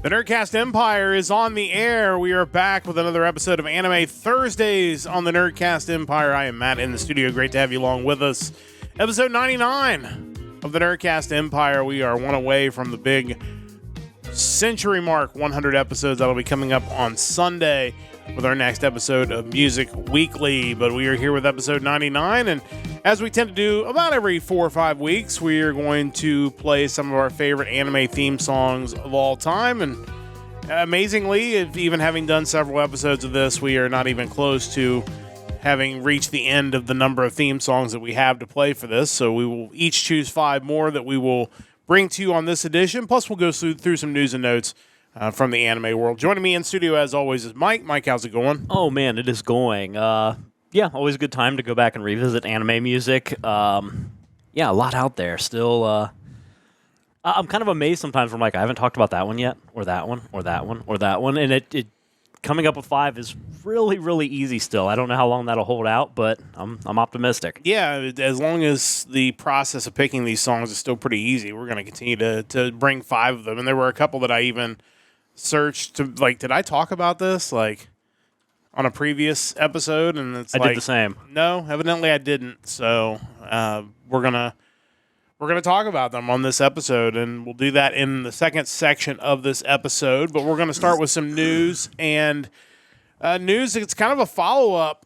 The Nerdcast Empire is on the air. We are back with another episode of Anime Thursdays on the Nerdcast Empire. I am Matt in the studio. Great to have you along with us. Episode 99 of the Nerdcast Empire. We are one away from the big century mark, 100 episodes. That'll be coming up on Sunday with our next episode of Music Weekly. But we are here with episode 99, and as we tend to do about every 4 or 5 weeks, we are going to play some of our favorite anime theme songs of all time. And amazingly, even having done several episodes of this, we are not even close to having reached the end of the number of theme songs that we have to play for this. So we will each choose 5 more that we will bring to you on this edition. Plus, we'll go through some news and notes from the anime world. Joining me in studio, as always, is Mike. Mike, how's it going? Oh, man, it is going. Yeah, always a good time to go back and revisit anime music. Yeah, a lot out there. Still, I'm kind of amazed sometimes when I'm like, I haven't talked about that one yet, or that one, or that one, or that one. And it coming up with 5 is really, really easy still. I don't know how long that'll hold out, but I'm optimistic. Yeah, as long as the process of picking these songs is still pretty easy, we're going to continue to bring 5 of them. And there were a couple that I even searched to, like, did I talk about this, like, on a previous episode? And it's I did the same. No, evidently I didn't. So we're gonna talk about them on this episode, and we'll do that in the second section of this episode. But we're gonna start with some news, and news. It's kind of a follow up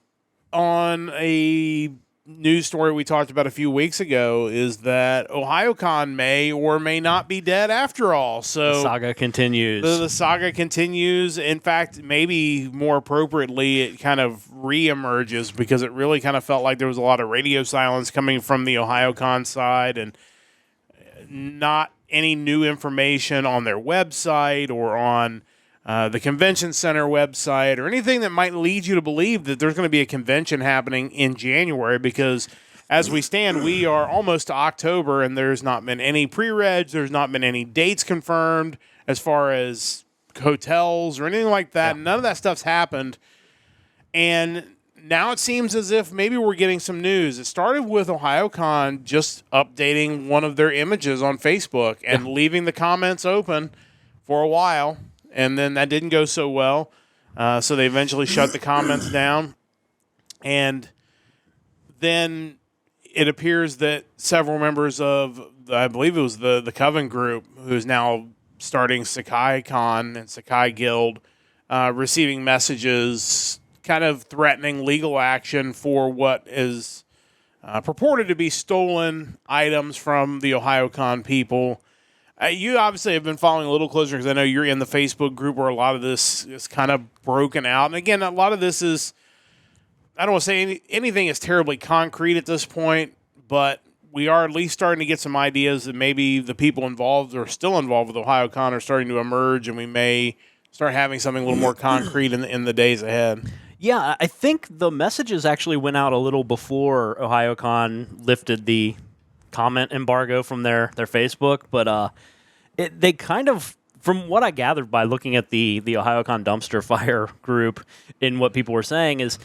on a news story we talked about a few weeks ago. Is that Ohayocon may or may not be dead after all? So the saga continues. The saga continues. In fact, maybe more appropriately, it kind of re-emerges, because it really kind of felt like there was a lot of radio silence coming from the Ohayocon side, and not any new information on their website or on the convention center website, or anything that might lead you to believe that there's going to be a convention happening in January, because as we stand, we are almost to October, and there's not been any pre-reg, there's not been any dates confirmed as far as hotels or anything like that. Yeah. None of that stuff's happened, and now it seems as if maybe we're getting some news. It started with Ohayocon just updating one of their images on Facebook and leaving the comments open for a while. And then that didn't go so well. So they eventually shut the comments down. And then it appears that several members of, I believe it was the Coven group, who's now starting Sakai Con and Sakai Guild, receiving messages kind of threatening legal action for what is purported to be stolen items from the Ohayocon people. You obviously have been following a little closer, because I know you're in the Facebook group where a lot of this is kind of broken out. And again, a lot of this is, I don't want to say anything is terribly concrete at this point, but we are at least starting to get some ideas that maybe the people involved or still involved with Ohayocon are starting to emerge, and we may start having something a little more concrete in the days ahead. Yeah, I think the messages actually went out a little before Ohayocon lifted the comment embargo from their Facebook, but they kind of, from what I gathered by looking at the Ohayocon dumpster fire group and what people were saying, is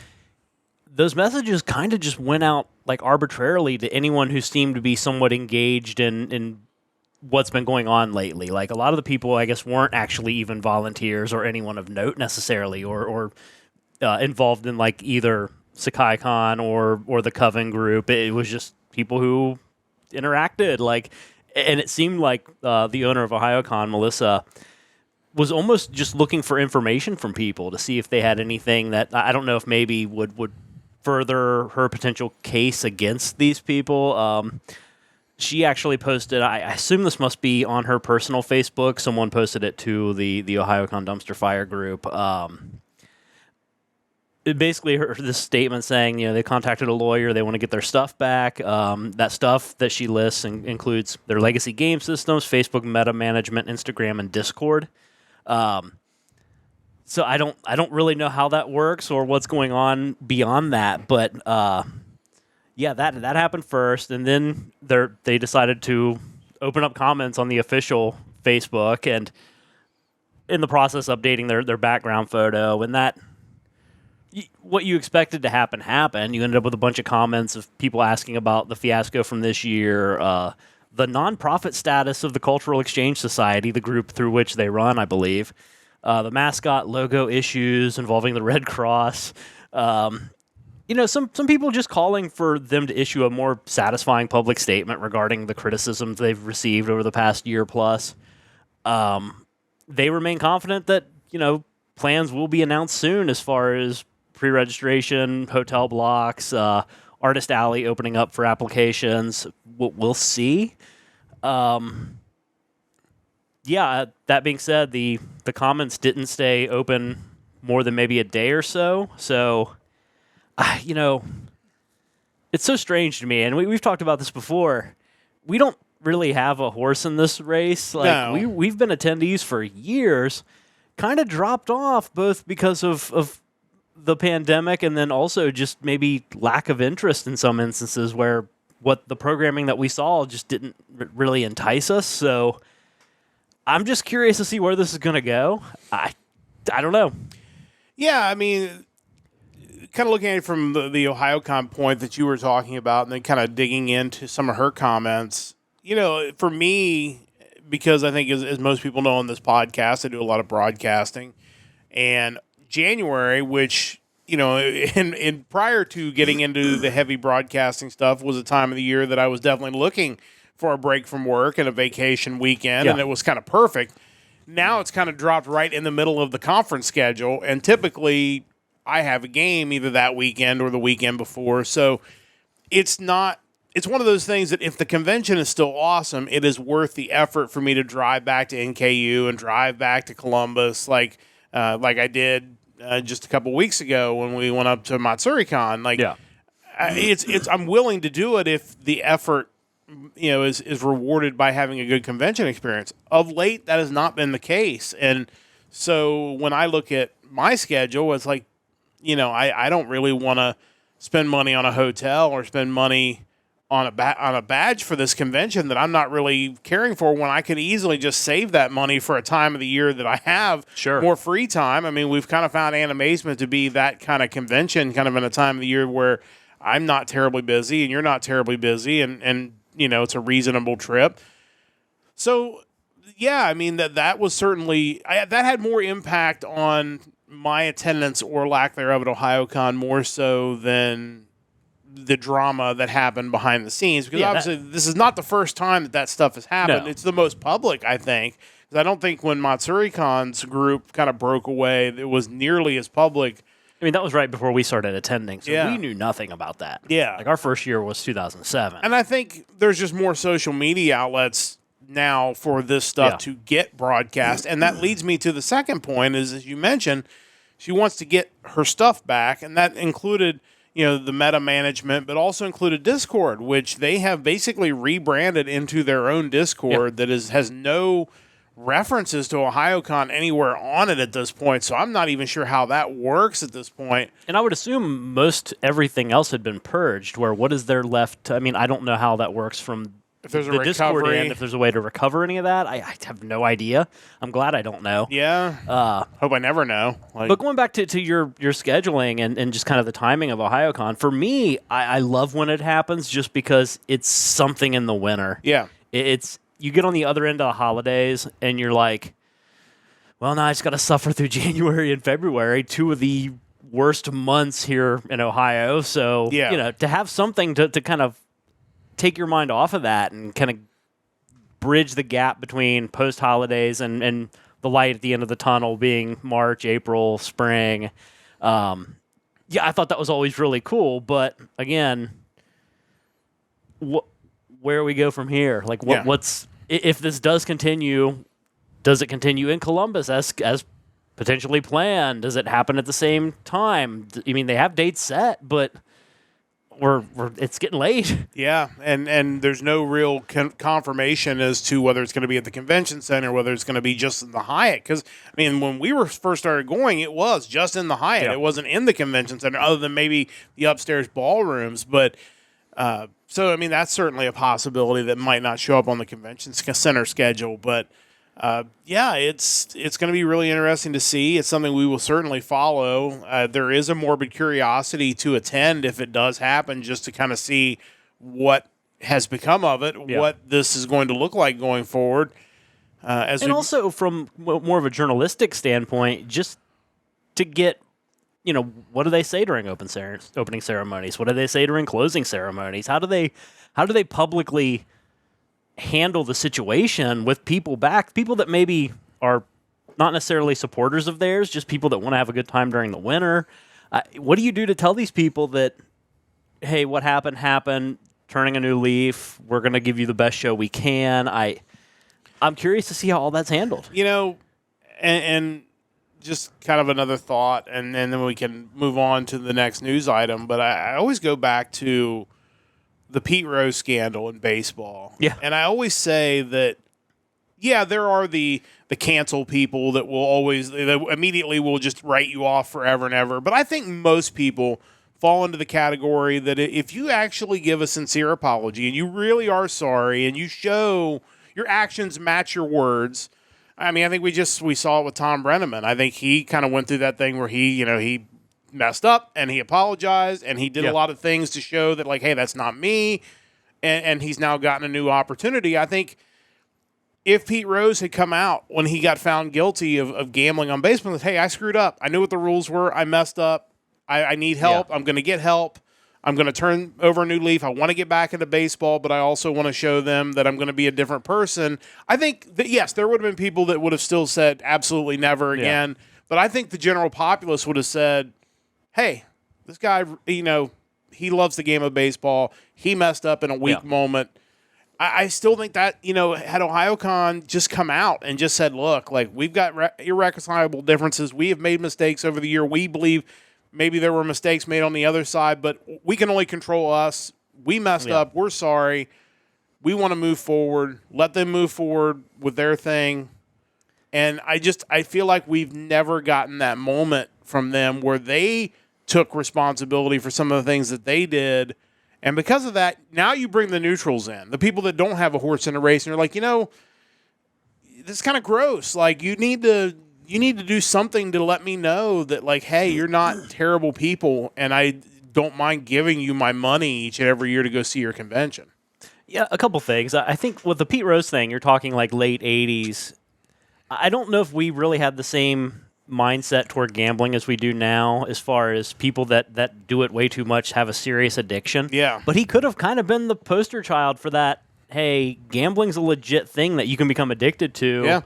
those messages kind of just went out like arbitrarily to anyone who seemed to be somewhat engaged in what's been going on lately. Like, a lot of the people, I guess, weren't actually even volunteers or anyone of note necessarily, or involved in like either Sakai Con or the Coven group. It was just people who interacted, like, and it seemed like the owner of Ohayocon, Melissa, was almost just looking for information from people to see if they had anything that, I don't know if maybe would further her potential case against these people. She actually posted, I assume this must be on her personal Facebook, someone posted it to the Ohayocon dumpster fire group. Basically, this statement saying, they contacted a lawyer, they want to get their stuff back. That stuff that she lists includes their legacy game systems, Facebook meta management, Instagram, and Discord. So I don't really know how that works or what's going on beyond that, but yeah, that happened first, and then they decided to open up comments on the official Facebook, and in the process updating their background photo, and that. What you expected to happen happened. You ended up with a bunch of comments of people asking about the fiasco from this year, the nonprofit status of the Cultural Exchange Society, the group through which they run, I believe, the mascot logo issues involving the Red Cross. Some people just calling for them to issue a more satisfying public statement regarding the criticisms they've received over the past year plus. They remain confident that, plans will be announced soon as far as pre-registration, hotel blocks, Artist Alley opening up for applications. We'll see. That being said, the comments didn't stay open more than maybe a day or so. So, it's so strange to me. And we've talked about this before. We don't really have a horse in this race. No. We've been attendees for years, kind of dropped off both because of the pandemic and then also just maybe lack of interest in some instances where what the programming that we saw just didn't really entice us. So I'm just curious to see where this is going to go. I don't know. Yeah, I mean, kind of looking at it from the Ohayocon point that you were talking about and then kind of digging into some of her comments, for me, because I think as most people know on this podcast, I do a lot of broadcasting. And January, which, in prior to getting into the heavy broadcasting stuff, was a time of the year that I was definitely looking for a break from work and a vacation weekend, and it was kind of perfect. Now it's kind of dropped right in the middle of the conference schedule, and typically I have a game either that weekend or the weekend before. So it's one of those things that if the convention is still awesome, it is worth the effort for me to drive back to NKU and drive back to Columbus like I did just a couple weeks ago when we went up to MatsuriCon. I'm willing to do it if the effort is rewarded by having a good convention experience. Of late, that has not been the case. And so when I look at my schedule, it's like, I don't really want to spend money on a hotel or spend money on a badge for this convention that I'm not really caring for when I could easily just save that money for a time of the year that I have more free time. I mean, we've kind of found Animazement to be that kind of convention, kind of in a time of the year where I'm not terribly busy and you're not terribly busy, and it's a reasonable trip. So, yeah, I mean, that was certainly that had more impact on my attendance or lack thereof at Ohayocon more so than the drama that happened behind the scenes, because obviously this is not the first time that stuff has happened. No. It's the most public, I think, because I don't think when MatsuriCon's group kind of broke away, it was nearly as public. I mean, that was right before we started attending, so we knew nothing about that. Yeah. Like, our first year was 2007. And I think there's just more social media outlets now for this stuff to get broadcast, and that leads me to the second point is, as you mentioned, she wants to get her stuff back, and that included the meta management, but also included Discord, which they have basically rebranded into their own Discord that has no references to Ohayocon anywhere on it at this point. So I'm not even sure how that works at this point. And I would assume most everything else had been purged, where what is there left? I mean, I don't know how that works from if there's the Discord end, if there's a way to recover any of that. I have no idea. I'm glad I don't know. Yeah. Hope I never know. But going back to your scheduling and just kind of the timing of Ohayocon, for me, I love when it happens just because it's something in the winter. Yeah. It's you get on the other end of the holidays and you're like, well, now I just got to suffer through January and February, two of the worst months here in Ohio. So, to have something to kind of take your mind off of that and kind of bridge the gap between post-holidays and the light at the end of the tunnel being March, April, spring. I thought that was always really cool. But, again, where we go from here? Like, what's if this does continue, does it continue in Columbus as potentially planned? Does it happen at the same time? I mean, they have dates set, but it's getting late. Yeah, and there's no real confirmation as to whether it's going to be at the convention center, whether it's going to be just in the Hyatt. Because, I mean, when we first started going, it was just in the Hyatt. It wasn't in the convention center, other than maybe the upstairs ballrooms. But, so, I mean, that's certainly a possibility that might not show up on the convention center schedule. But, it's going to be really interesting to see. It's something we will certainly follow. There is a morbid curiosity to attend if it does happen, just to kind of see what has become of it, what this is going to look like going forward. Also from more of a journalistic standpoint, just to get, what do they say during opening ceremonies? What do they say during closing ceremonies? How do they publicly handle the situation with people that maybe are not necessarily supporters of theirs, just people that want to have a good time during the winter? What do you do to tell these people that, hey, what happened, turning a new leaf, we're going to give you the best show we can? I'm curious to see how all that's handled. And just kind of another thought, and then we can move on to the next news item. But I always go back to the Pete Rose scandal in baseball. Yeah. And I always say that, there are the cancel people that immediately will just write you off forever and ever. But I think most people fall into the category that if you actually give a sincere apology and you really are sorry and you show your actions match your words. I mean, I think we saw it with Tom Brenneman. I think he kind of went through that thing where he messed up and he apologized and he did a lot of things to show that, like, hey, that's not me. And he's now gotten a new opportunity. I think if Pete Rose had come out when he got found guilty of gambling on baseball, hey, I screwed up. I knew what the rules were. I messed up. I need help. I'm going to get help. I'm going to turn over a new leaf. I want to get back into baseball, but I also want to show them that I'm going to be a different person. I think that, yes, there would have been people that would have still said absolutely never again. But I think the general populace would have said, hey, this guy, he loves the game of baseball. He messed up in a weak moment. I still think that, had Ohayocon just come out and just said, look, like, we've got irreconcilable differences. We have made mistakes over the year. We believe maybe there were mistakes made on the other side, but we can only control us. We messed up. We're sorry. We want to move forward. Let them move forward with their thing. And I feel like we've never gotten that moment from them where they took responsibility for some of the things that they did. And because of that, now you bring the neutrals in, the people that don't have a horse in a race, and you're like, this is kind of gross. Like, you need to do something to let me know that, like, hey, you're not terrible people, and I don't mind giving you my money each and every year to go see your convention. Yeah, a couple things. I think with the Pete Rose thing, you're talking like late 80s. I don't know if we really had the same mindset toward gambling as we do now, as far as people that do it way too much have a serious addiction. Yeah. But he could have kind of been the poster child for that, hey, gambling's a legit thing that you can become addicted to. Yeah.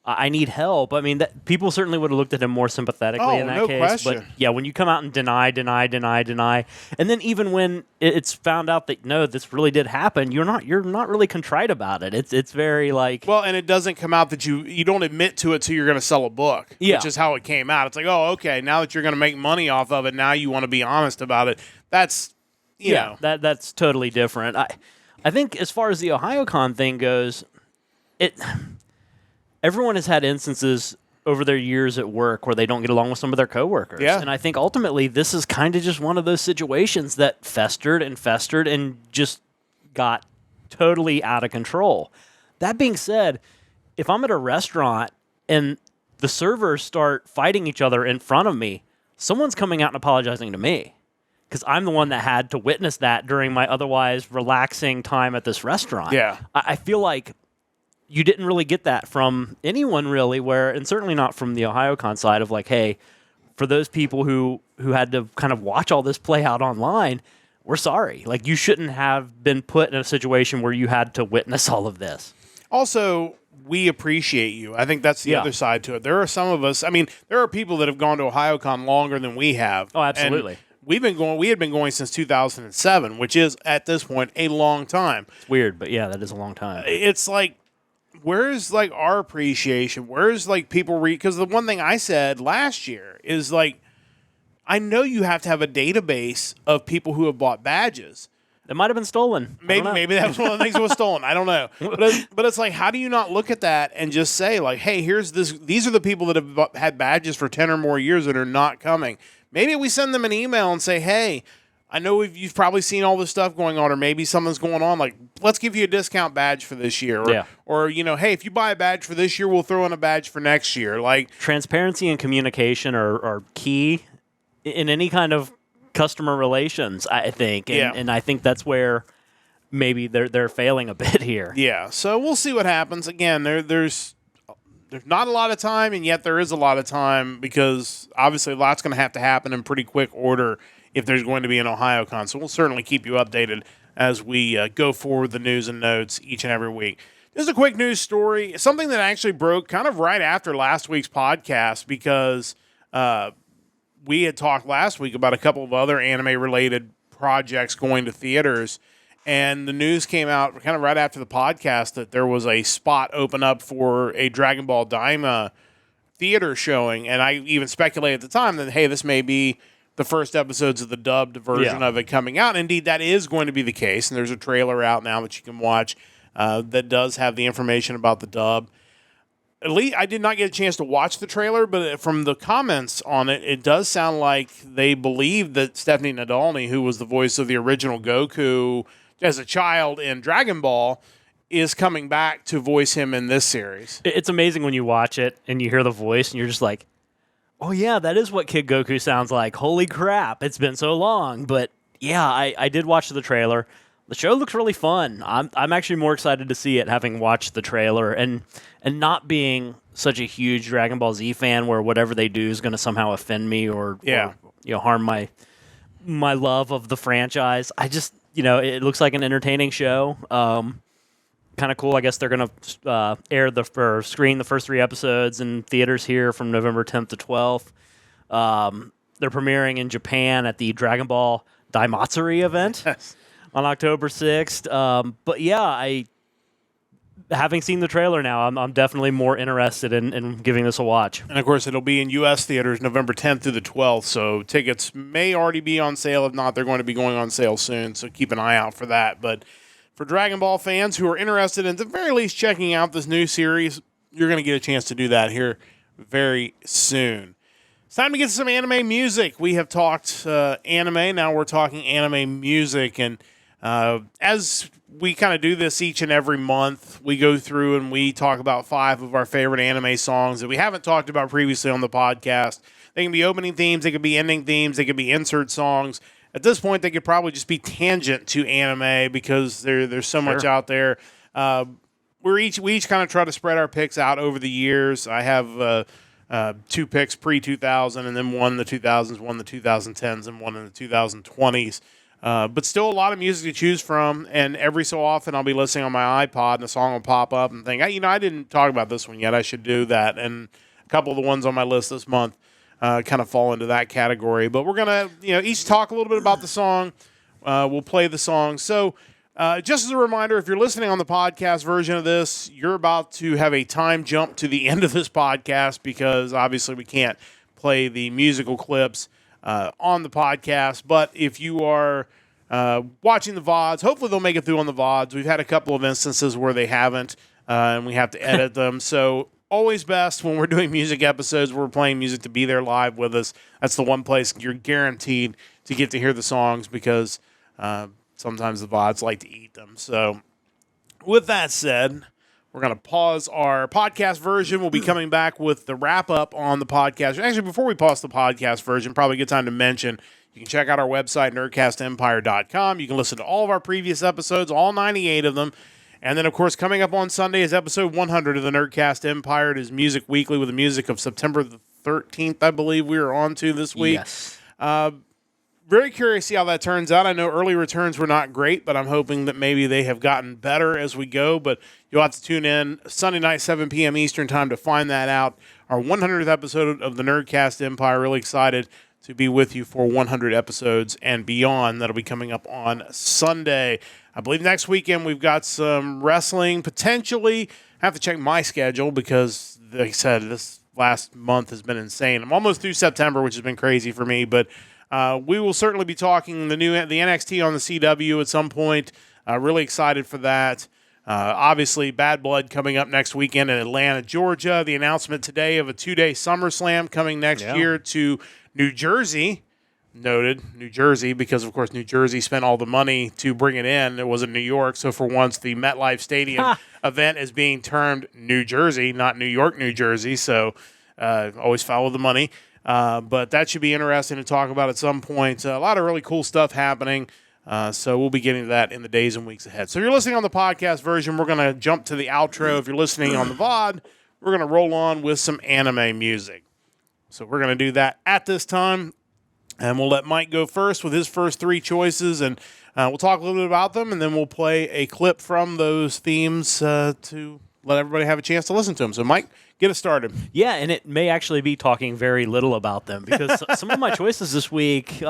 I need help. I mean, people certainly would have looked at him more sympathetically in that case. Question. But yeah, when you come out and deny, and then even when it's found out that no, this really did happen, you're not really contrite about it. It's very like, well, and it doesn't come out that you don't admit to it till you're going to sell a book, which is how it came out. It's like, oh, okay, now that you're going to make money off of it, now you want to be honest about it. That's that's totally different. I think as far as the Ohayocon thing goes, everyone has had instances over their years at work where they don't get along with some of their coworkers. Yeah. And I think ultimately this is kind of just one of those situations that festered and just got totally out of control. That being said, if I'm at a restaurant and the servers start fighting each other in front of me, someone's coming out and apologizing to me because I'm the one that had to witness that during my otherwise relaxing time at this restaurant. Yeah. I feel like you didn't really get that from anyone really, and certainly not from the Ohayocon side of like, hey, for those people who had to kind of watch all this play out online, we're sorry. Like, you shouldn't have been put in a situation where you had to witness all of this. Also, we appreciate you. I think that's the other side to it. There are some of us, I mean, there are people that have gone to Ohayocon longer than we have. Oh, absolutely. And we had been going since 2007, which is, at this point, a long time. It's weird, but yeah, that is a long time. It's like, where's, like, our appreciation? Where's, like, people because the one thing I said last year is, like, I know you have to have a database of people who have bought badges. It might have been stolen. Maybe that was one of the things that was stolen. I don't know. But it's like, how do you not look at that and just say, like, hey, here's this. These are the people that have had badges for 10 or more years that are not coming. Maybe we send them an email and say, hey, I know you've probably seen all this stuff going on, or maybe something's going on. Like, let's give you a discount badge for this year. Or hey, if you buy a badge for this year, we'll throw in a badge for next year. Like, transparency and communication are key in any kind of customer relations, I think. And I think that's where maybe they're failing a bit here. Yeah, so we'll see what happens. Again, there's not a lot of time, and yet there is a lot of time because obviously a lot's going to have to happen in pretty quick order if there's going to be an Ohayocon. So we'll certainly keep you updated as we go forward the news and notes each and every week. Just a quick news story, something that actually broke kind of right after last week's podcast because we had talked last week about a couple of other anime-related projects going to theaters, and the news came out kind of right after the podcast that there was a spot open up for a Dragon Ball Daima theater showing, and I even speculated at the time that, hey, this may be the first episodes of the dubbed version of it coming out. Indeed, that is going to be the case, and there's a trailer out now that you can watch that does have the information about the dub. At least I did not get a chance to watch the trailer, but from the comments on it, it does sound like they believe that Stephanie Nadolny, who was the voice of the original Goku as a child in Dragon Ball, is coming back to voice him in this series. It's amazing when you watch it and you hear the voice and you're just like, oh yeah, that is what Kid Goku sounds like. Holy crap, it's been so long. But yeah, I did watch the trailer. The show looks really fun. I'm actually more excited to see it having watched the trailer and not being such a huge Dragon Ball Z fan where whatever they do is going to somehow offend me or harm my love of the franchise. I just, it looks like an entertaining show. Kind of cool. I guess they're going to screen the first 3 episodes in theaters here from November 10th to 12th. They're premiering in Japan at the Dragon Ball Daimatsuri event. Yes. On October 6th. But yeah, having seen the trailer now, I'm definitely more interested in giving this a watch. And of course, it'll be in U.S. theaters November 10th through the 12th, so tickets may already be on sale. If not, they're going to be going on sale soon, so keep an eye out for that. But for Dragon Ball fans who are interested in, at the very least, checking out this new series, you're going to get a chance to do that here very soon. It's time to get some anime music. We have talked anime, now we're talking anime music, and as we kind of do this each and every month, we go through and we talk about 5 of our favorite anime songs that we haven't talked about previously on the podcast. They can be opening themes, they could be ending themes, they could be insert songs. At this point, they could probably just be tangent to anime because there's so much out there. We each kind of try to spread our picks out over the years. I have 2 picks pre-2000, and then one in the 2000s, one in the 2010s, and one in the 2020s. But still a lot of music to choose from, and every so often I'll be listening on my iPod, and a song will pop up and think, I didn't talk about this one yet. I should do that. And a couple of the ones on my list this month kind of fall into that category. But we're going to each talk a little bit about the song. We'll play the song. So just as a reminder, if you're listening on the podcast version of this, you're about to have a time jump to the end of this podcast because obviously we can't play the musical clips on the podcast. But if you are watching the VODs, hopefully they'll make it through on the VODs. We've had a couple of instances where they haven't, and we have to edit them. So always best when we're doing music episodes, we're playing music to be there live with us. That's the one place you're guaranteed to get to hear the songs because sometimes the VODs like to eat them. So with that said, we're going to pause our podcast version. We'll be coming back with the wrap-up on the podcast. Actually, before we pause the podcast version, probably a good time to mention, you can check out our website, nerdcastempire.com. You can listen to all of our previous episodes, all 98 of them. And then, of course, coming up on Sunday is episode 100 of the Nerdcast Empire. It is Music Weekly with the music of September the 13th, I believe we are on to this week. Yes. Very curious to see how that turns out. I know early returns were not great, but I'm hoping that maybe they have gotten better as we go. But you'll have to tune in Sunday night, 7 p.m. Eastern time to find that out. Our 100th episode of the Nerdcast Empire. Really excited to be with you for 100 episodes and beyond. That'll be coming up on Sunday. I believe next weekend we've got some wrestling. Potentially, I have to check my schedule because, like I said, this last month has been insane. I'm almost through September, which has been crazy for me, but we will certainly be talking the NXT on the CW at some point. Really excited for that. Obviously, Bad Blood coming up next weekend in Atlanta, Georgia. The announcement today of a 2-day SummerSlam coming next year to New Jersey. Noted, New Jersey, because, of course, New Jersey spent all the money to bring it in. It wasn't New York, so for once, the MetLife Stadium event is being termed New Jersey, not New York, New Jersey. So always follow the money. But that should be interesting to talk about at some point. A lot of really cool stuff happening. So we'll be getting to that in the days and weeks ahead. So if you're listening on the podcast version, we're going to jump to the outro. If you're listening on the VOD, we're going to roll on with some anime music. So we're going to do that at this time. And we'll let Mike go first with his first 3 choices. And we'll talk a little bit about them. And then we'll play a clip from those themes to let everybody have a chance to listen to them. So Mike, get us started. Yeah, and it may actually be talking very little about them because some of my choices this week,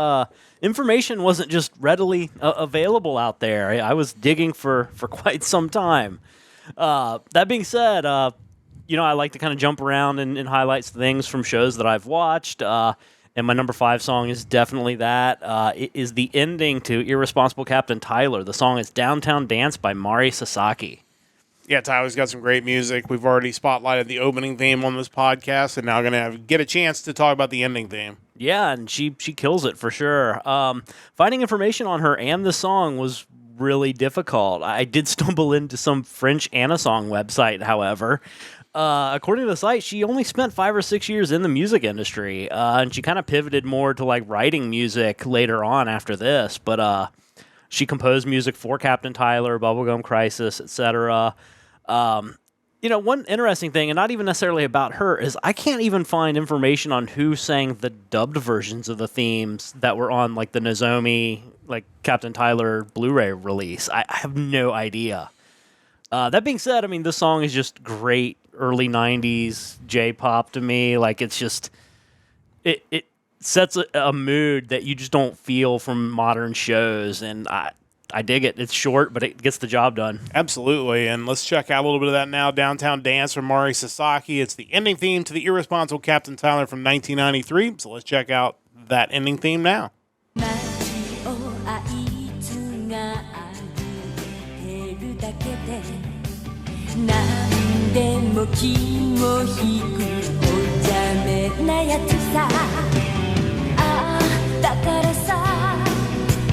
information wasn't just readily available out there. I was digging for quite some time. That being said, I like to kind of jump around and highlight things from shows that I've watched. And my number 5 song is definitely that. It is the ending to Irresponsible Captain Tyler. The song is Downtown Dance by Mari Sasaki. Yeah, Tyler's got some great music. We've already spotlighted the opening theme on this podcast, and now going to get a chance to talk about the ending theme. Yeah, and she kills it for sure. Finding information on her and the song was really difficult. I did stumble into some French Anna-song website, however. According to the site, she only spent 5 or 6 years in the music industry, and she kind of pivoted more to like writing music later on after this. But she composed music for Captain Tyler, Bubblegum Crisis, etc. One interesting thing, and not even necessarily about her, is I can't even find information on who sang the dubbed versions of the themes that were on like the Nozomi, like Captain Tyler Blu-ray release. I have no idea. That being said, I mean, this song is just great early 90s J-pop to me. Like, it's just, it sets a mood that you just don't feel from modern shows, and I dig it. It's short, but it gets the job done. Absolutely, and let's check out a little bit of that now. Downtown Dance from Mari Sasaki. It's the ending theme to the Irresponsible Captain Tyler from 1993, so let's check out that ending theme now. なんでも気も引くお茶目なやつさああだからさ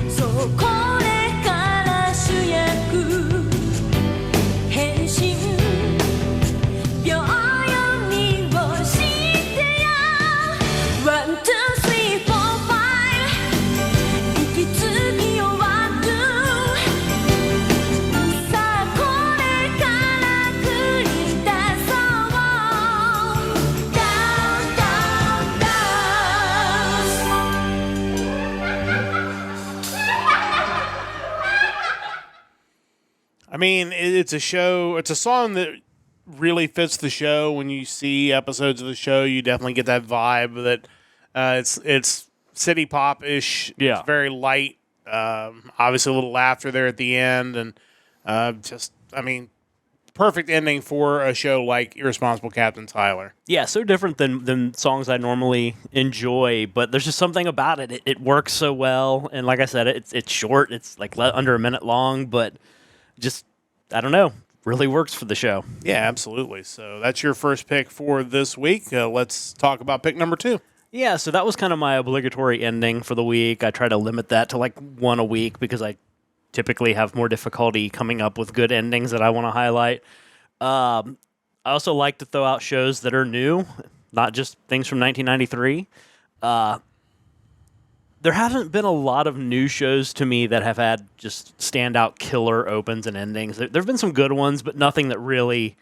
そうこれから主役変身秒読みをしてや One, two, three, four, five 息継ぎ終わるさあこれから繰り出そう Down, down, I mean, it's a show, it's a song that really fits the show. When you see episodes of the show, you definitely get that vibe that it's city pop-ish. Yeah. It's very light. Obviously a little laughter there at the end, and perfect ending for a show like Irresponsible Captain Tyler. Yeah, so different than songs I normally enjoy, but there's just something about it. It works so well, and like I said, it's short. It's like under a minute long, but just, I don't know, really works for the show. Yeah, absolutely. So that's your first pick for this week. Let's talk about pick number 2. Yeah, so that was kind of my obligatory ending for the week. I try to limit that to like one a week because I typically have more difficulty coming up with good endings that I want to highlight. I also like to throw out shows that are new, not just things from 1993. There haven't been a lot of new shows to me that have had just standout killer opens and endings. There have been some good ones, but nothing that really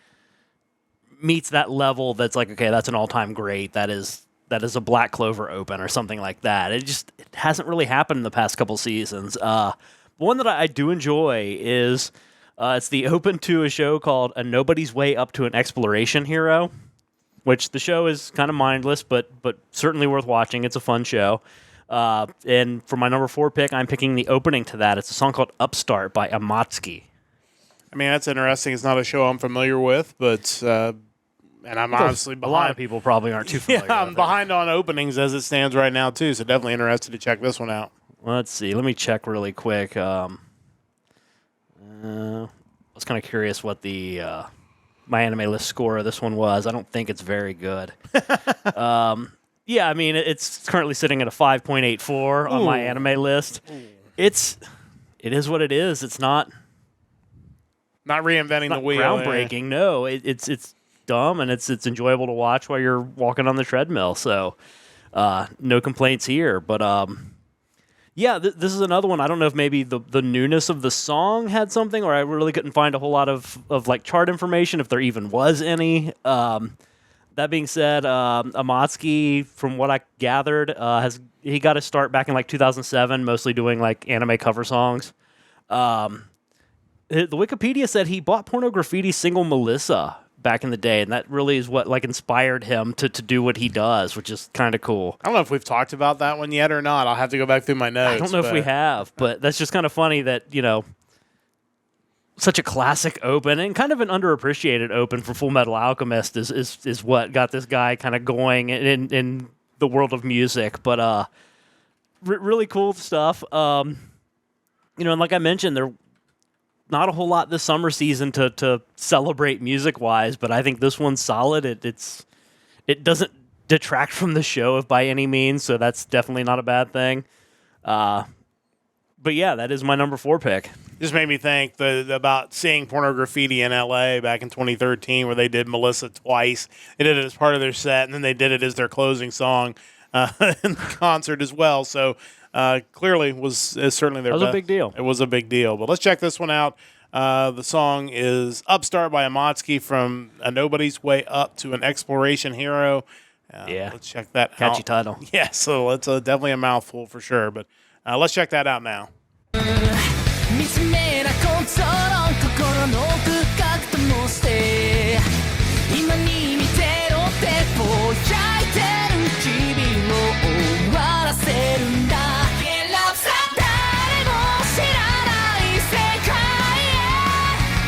meets that level that's like, okay, that's an all-time great. That is a Black Clover open or something like that. It hasn't really happened in the past couple seasons. One that I do enjoy is it's the open to a show called A Nobody's Way Up to an Exploration Hero, which the show is kind of mindless, but certainly worth watching. It's a fun show. And for my number 4 pick, I'm picking the opening to that. It's a song called Upstart by Amatsuki. I mean, that's interesting. It's not a show I'm familiar with, but and I'm honestly behind. A lot of people probably aren't too familiar with I'm behind on openings as it stands right now, too, so definitely interested to check this one out. Let's see. Let me check really quick. I was kind of curious what the my anime list score of this one was. I don't think it's very good. Yeah, I mean, it's currently sitting at a 5.84 on my anime list. Ooh. It is what it is. It's not reinventing the wheel. Groundbreaking. No, it's dumb and it's enjoyable to watch while you're walking on the treadmill. So, no complaints here. But Yeah, this is another one. I don't know if maybe the newness of the song had something, or I really couldn't find a whole lot of like chart information, if there even was any. That being said, Amatsky, from what I gathered, he got his start back in like 2007, mostly doing like anime cover songs. The Wikipedia said he bought Porno Graffiti's single Melissa back in the day, and that really is what like inspired him to do what he does, which is kind of cool. I don't know if we've talked about that one yet or not. I'll have to go back through my notes. I don't know if we have, but that's just kind of funny that, such a classic open and kind of an underappreciated open for Full Metal Alchemist is what got this guy kind of going in the world of music. But really cool stuff. And like I mentioned, there not a whole lot this summer season to celebrate music-wise, but I think this one's solid. It doesn't detract from the show by any means, so that's definitely not a bad thing. But yeah, that is my number 4 pick. Just made me think about seeing Porno Graffiti in L.A. back in 2013, where they did Melissa twice. They did it as part of their set, and then they did it as their closing song in the concert as well. So clearly, is certainly their best. That was a big deal. It was a big deal. But let's check this one out. The song is Upstart by Amatsky, from a nobody's way up to an exploration hero. Let's check that out. Catchy title. Yeah, so it's definitely a mouthful for sure. But let's check that out now. 見つめなコントロール心の奥深くともして今に見てろってぼやいてる君を終わらせるんだ誰も知らない世界へ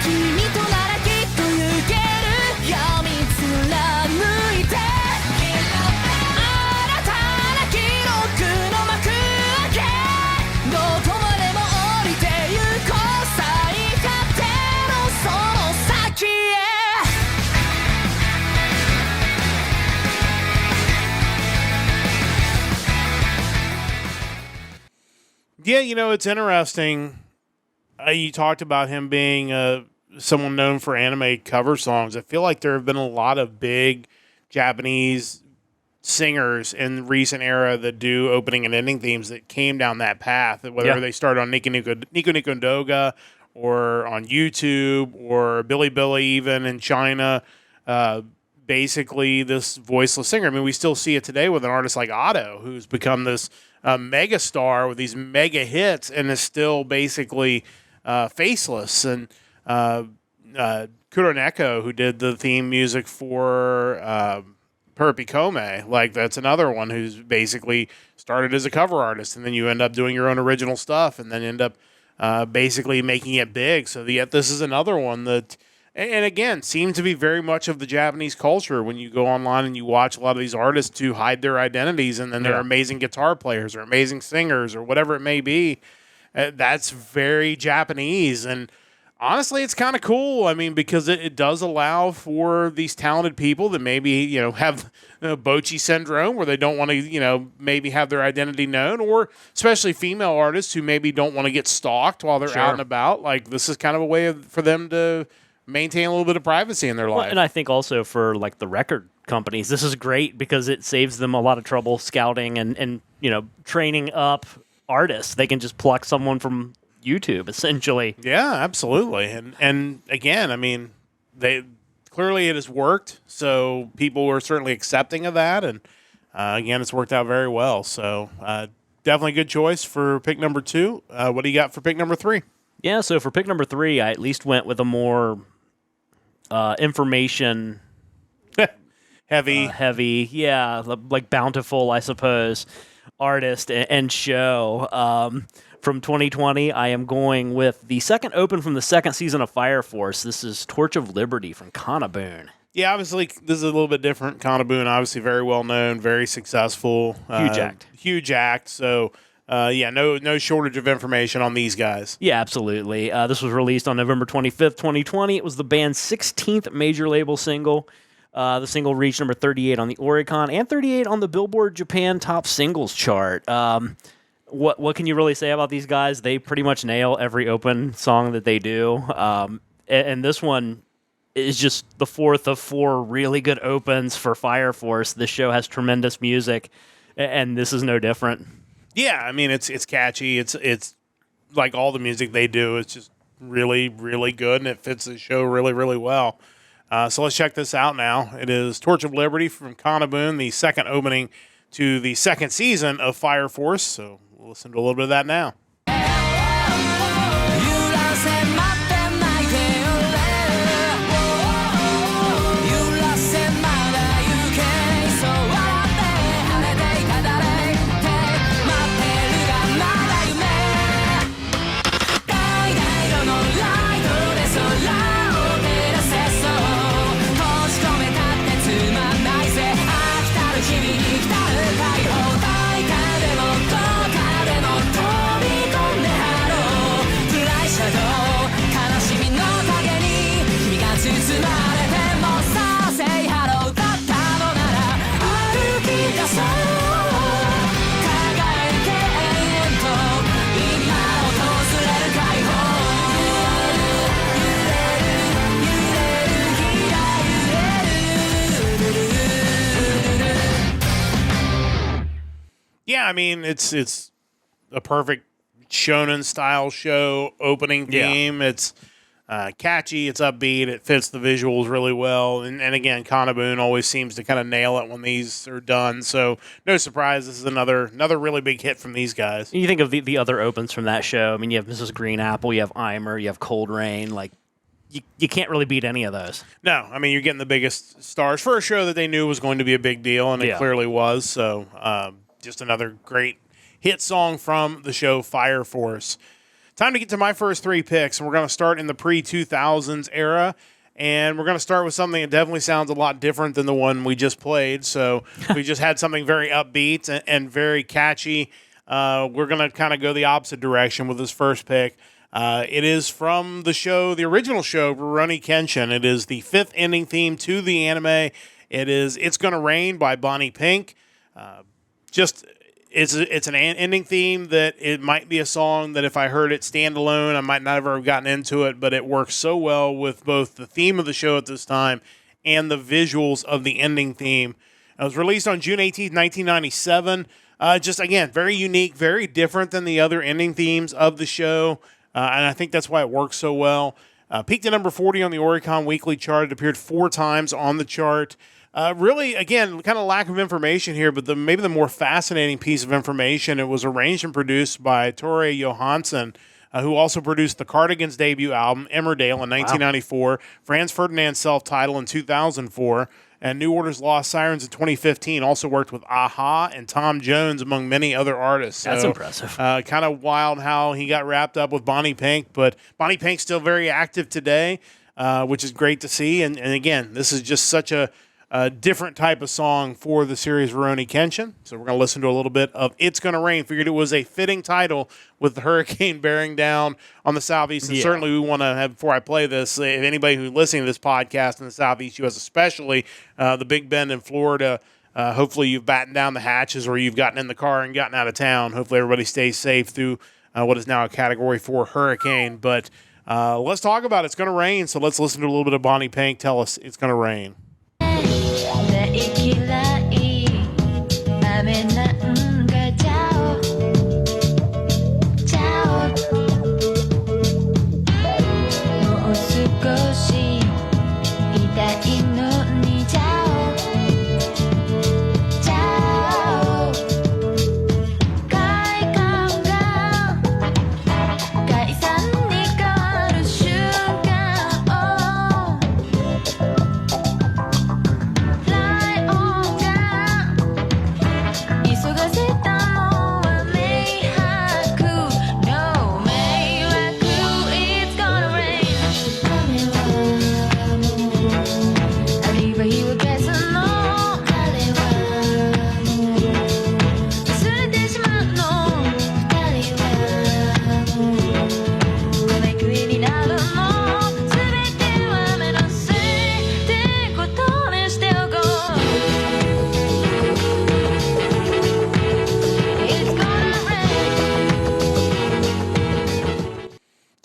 君とならきっと行ける闇貫いて新たな記録の幕開けどこまでも降りてゆこう最果てのその先へ Yeah, it's interesting. You talked about him being someone known for anime cover songs. I feel like there have been a lot of big Japanese singers in recent era that do opening and ending themes that came down that path, whether they started on Nico Nico Doga or on YouTube or Billy Billy even in China. Basically, this voiceless singer. I mean, we still see it today with an artist like Otto, who's become this mega star with these mega hits and is still basically faceless. And Kuroneko, who did the theme music for Perpicome, like that's another one who's basically started as a cover artist, and then you end up doing your own original stuff, and then end up basically making it big. So yet this is another one that, and again, seems to be very much of the Japanese culture when you go online and you watch a lot of these artists who hide their identities, and then they're amazing guitar players or amazing singers or whatever it may be. That's very Japanese, and honestly, it's kind of cool. I mean, because it does allow for these talented people that maybe, have Bochi syndrome where they don't want to, maybe have their identity known, or especially female artists who maybe don't want to get stalked while they're out and about. Like, this is kind of a way for them to maintain a little bit of privacy in their life. And I think also for like the record companies, this is great because it saves them a lot of trouble scouting and training up artists. They can just pluck someone from YouTube, essentially. Yeah, absolutely. And again, I mean, it has worked, so people were certainly accepting of that, and again, it's worked out very well. So definitely a good choice for pick number 2. What do you got for pick number 3? Yeah, so for pick number 3, I at least went with a more information heavy, like bountiful, I suppose, artist and show. From 2020, I am going with the second open from the second season of Fire Force. This is Torch of Liberty from Kanabun. Yeah, obviously, this is a little bit different. Kanabun, obviously very well known, very successful. Huge act. So, no shortage of information on these guys. Yeah, absolutely. This was released on November 25th, 2020. It was the band's 16th major label single. The single reached number 38 on the Oricon and 38 on the Billboard Japan Top Singles chart. What can you really say about these guys? They pretty much nail every open song that they do. And this one is just the fourth of 4 really good opens for Fire Force. This show has tremendous music, and this is no different. Yeah, I mean it's catchy. It's like all the music they do. It's just really really good, and it fits the show really really well. So let's check this out now. It is Torch of Liberty from Kanabun, the second opening to the second season of Fire Force. So we'll listen to a little bit of that now. 'Yeah, I mean it's a perfect shonen style show opening theme. Yeah. It's catchy, it's upbeat, it fits the visuals really well, and again, Kanabun always seems to kind of nail it when these are done. So no surprise, this is another really big hit from these guys. You think of the other opens from that show. I mean, you have Mrs. Green Apple, you have Eimer, you have Cold Rain. Like you can't really beat any of those. No, I mean you're getting the biggest stars for a show that they knew was going to be a big deal, and it clearly was. So just another great hit song from the show Fire Force. Time to get to my first three picks, and we're going to start in the pre-2000s era, and we're going to start with something that definitely sounds a lot different than the one we just played. So we just had something very upbeat and very catchy. We're going to kind of go the opposite direction with this first pick. It is from the show, the original show, Rurouni Kenshin. It is the fifth ending theme to the anime. It is It's Gonna Rain by Bonnie Pink. It's an ending theme that it might be a song that if I heard it stand alone, I might never have gotten into it, but it works so well with both the theme of the show at this time and the visuals of the ending theme. It was released on June 18th, 1997. Just, again, very unique, very different than the other ending themes of the show, and I think that's why it works so well. Peaked at number 40 on the Oricon Weekly chart. It appeared 4 times on the chart. Really, again, kind of lack of information here, but maybe the more fascinating piece of information, it was arranged and produced by Tore Johansson, who also produced the Cardigans' debut album, Emmerdale, in 1994, Franz Ferdinand's self-titled in 2004, and New Order's Lost Sirens in 2015. Also worked with Aha and Tom Jones, among many other artists. That's impressive. Kind of wild how he got wrapped up with Bonnie Pink, but Bonnie Pink's still very active today, which is great to see. And again, this is just such a different type of song for the series Rurouni Kenshin. So we're going to listen to a little bit of It's Gonna Rain. Figured it was a fitting title with the hurricane bearing down on the Southeast. And certainly we want to have, before I play this, if anybody who's listening to this podcast in the Southeast U.S. especially, the Big Bend in Florida, hopefully you've battened down the hatches or you've gotten in the car and gotten out of town. Hopefully everybody stays safe through what is now a Category 4 hurricane. But let's talk about It's Gonna Rain. So let's listen to a little bit of Bonnie Pink tell us It's Gonna Rain. 大嫌い雨なんかちゃおちゃおもう少し痛いのにちゃおちゃお快感が解散に変わる瞬間を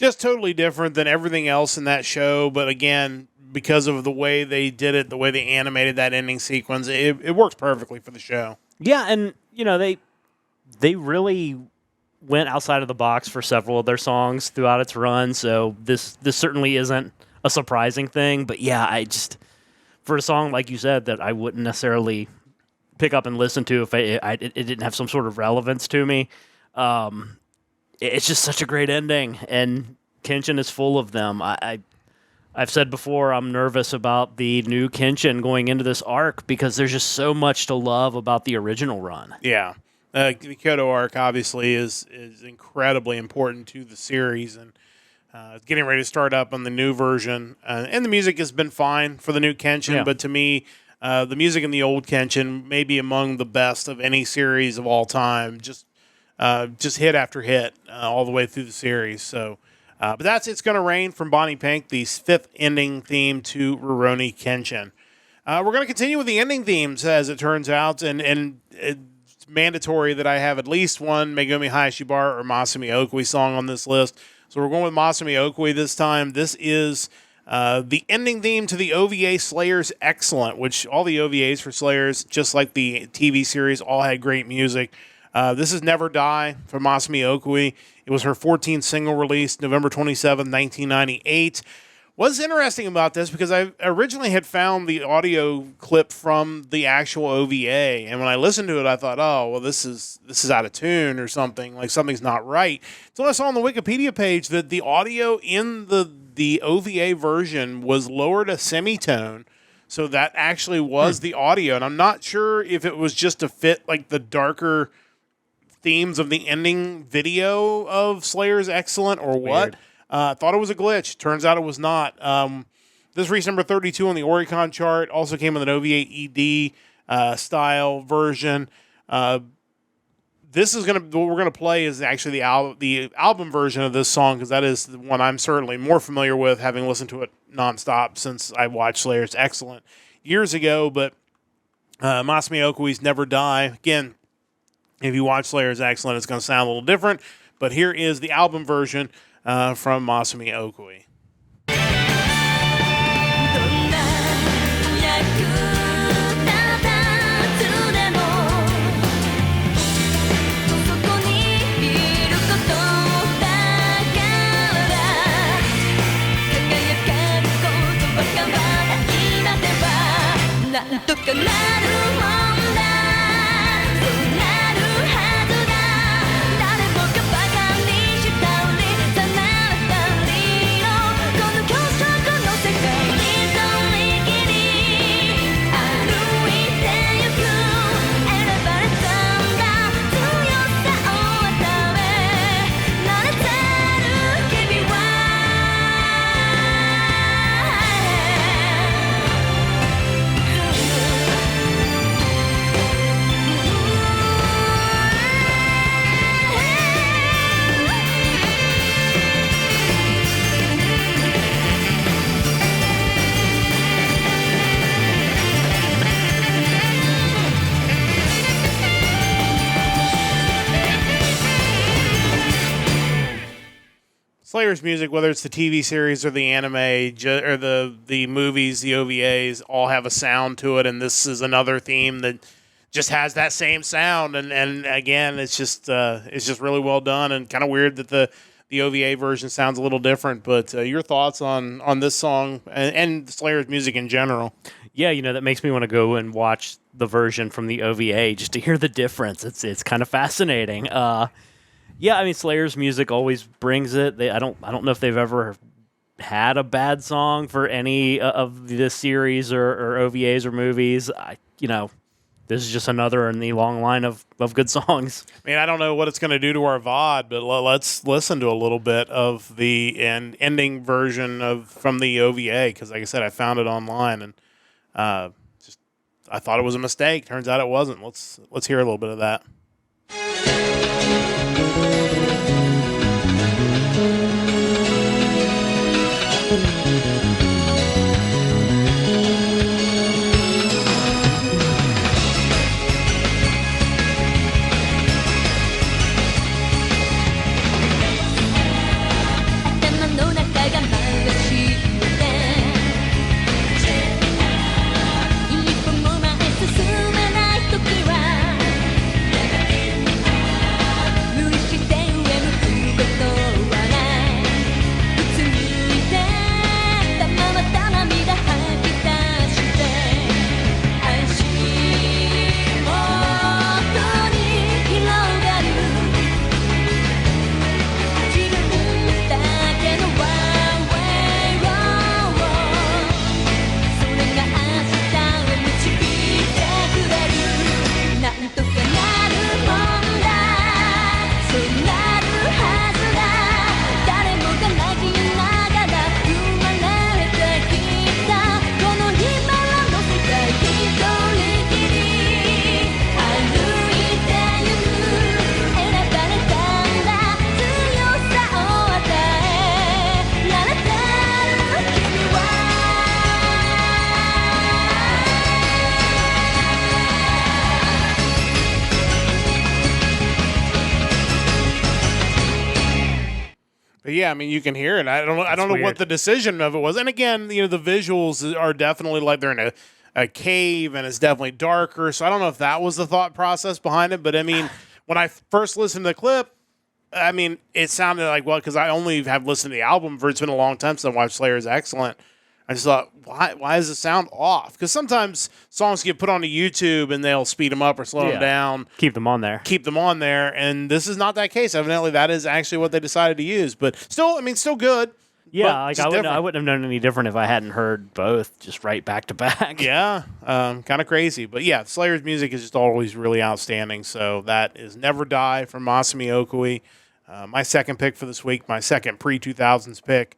Just totally different than everything else in that show, but again, because of the way they did it, the way they animated that ending sequence, it works perfectly for the show. Yeah, and they they really went outside of the box for several of their songs throughout its run, so this certainly isn't a surprising thing. But yeah, I just, for a song like you said that I wouldn't necessarily pick up and listen to if it didn't have some sort of relevance to me, it's just such a great ending, and Kenshin is full of them. I've said before, I'm nervous about the new Kenshin going into this arc because there's just so much to love about the original run. Yeah. The Kyoto arc obviously is incredibly important to the series, and it's getting ready to start up on the new version. And the music has been fine for the new Kenshin, but to me, the music in the old Kenshin may be among the best of any series of all time. Just hit after hit all the way through the series. So. But that's It's Gonna Rain from Bonnie Pink, the fifth ending theme to Rurouni Kenshin. We're going to continue with the ending themes, as it turns out, and it's mandatory that I have at least one Megumi Hayashibara or Masumi Okui song on this list. So we're going with Masumi Okui this time. This is the ending theme to the OVA Slayers Excellent, which all the OVAs for Slayers, just like the TV series, all had great music. This is Never Die from Masumi Okui. It was her 14th single release, November 27, 1998. What's interesting about this, because I originally had found the audio clip from the actual OVA, and when I listened to it, I thought, oh, well, this is out of tune or something, like something's not right. So I saw on the Wikipedia page that the audio in the OVA version was lowered a semitone, so that actually was the audio, and I'm not sure if it was just to fit like the darker themes of the ending video of Slayer's Excellent or what. Thought it was a glitch. Turns out it was not. This reached number 32 on the Oricon chart. Also came with an OVA ED style version. This is what we're gonna play is actually the album version of this song, because that is the one I'm certainly more familiar with, having listened to it nonstop since I watched Slayer's Excellent years ago. But Masumi Okui's Never Die, again, if you watch Slayer's Excellent, it's going to sound a little different. But here is the album version from Masumi Okui. なんとかなるもんだそうなるはずだ誰もがバカにしたりさらったりのこの競争の世界にそりきり歩いてゆく選ばれたんだ強さを与えられてる君はSlayer's music, whether it's the TV series or the anime or the movies, the OVAs, all have a sound to it, and this is another theme that just has that same sound. And again, it's just really well done, and kind of weird that the OVA version sounds a little different. But your thoughts on this song and Slayer's music in general? Yeah, that makes me want to go and watch the version from the OVA just to hear the difference. It's kind of fascinating. Yeah, I mean, Slayer's music always brings it. I don't know if they've ever had a bad song for any of this series or OVAs or movies. This is just another in the long line of good songs. I mean, I don't know what it's going to do to our VOD, but let's listen to a little bit of the ending version from the OVA, because, like I said, I found it online, and I thought it was a mistake. Turns out it wasn't. Let's hear a little bit of that. 頭の中が真っ白で一歩も前進めない時は But yeah, I mean, you can hear it. I don't know what weird. the decision of it was. And again, the visuals are definitely like they're in a cave, and it's definitely darker. So I don't know if that was the thought process behind it. But I mean, when I first listened to the clip, I mean, it sounded like, well, because I only have listened to the album for it's been a long time since I watched Slayer is Excellent. I just thought, why does it sound off? Because sometimes songs get put onto YouTube and they'll speed them up or slow them down. Keep them on there. And this is not that case. Evidently, that is actually what they decided to use. But still, I mean, still good. Yeah, like I wouldn't have known any different if I hadn't heard both just right back to back. Yeah, kind of crazy. But yeah, Slayer's music is just always really outstanding. So that is Never Die from Masami Okui. My second pick for this week, my second pre-2000s pick.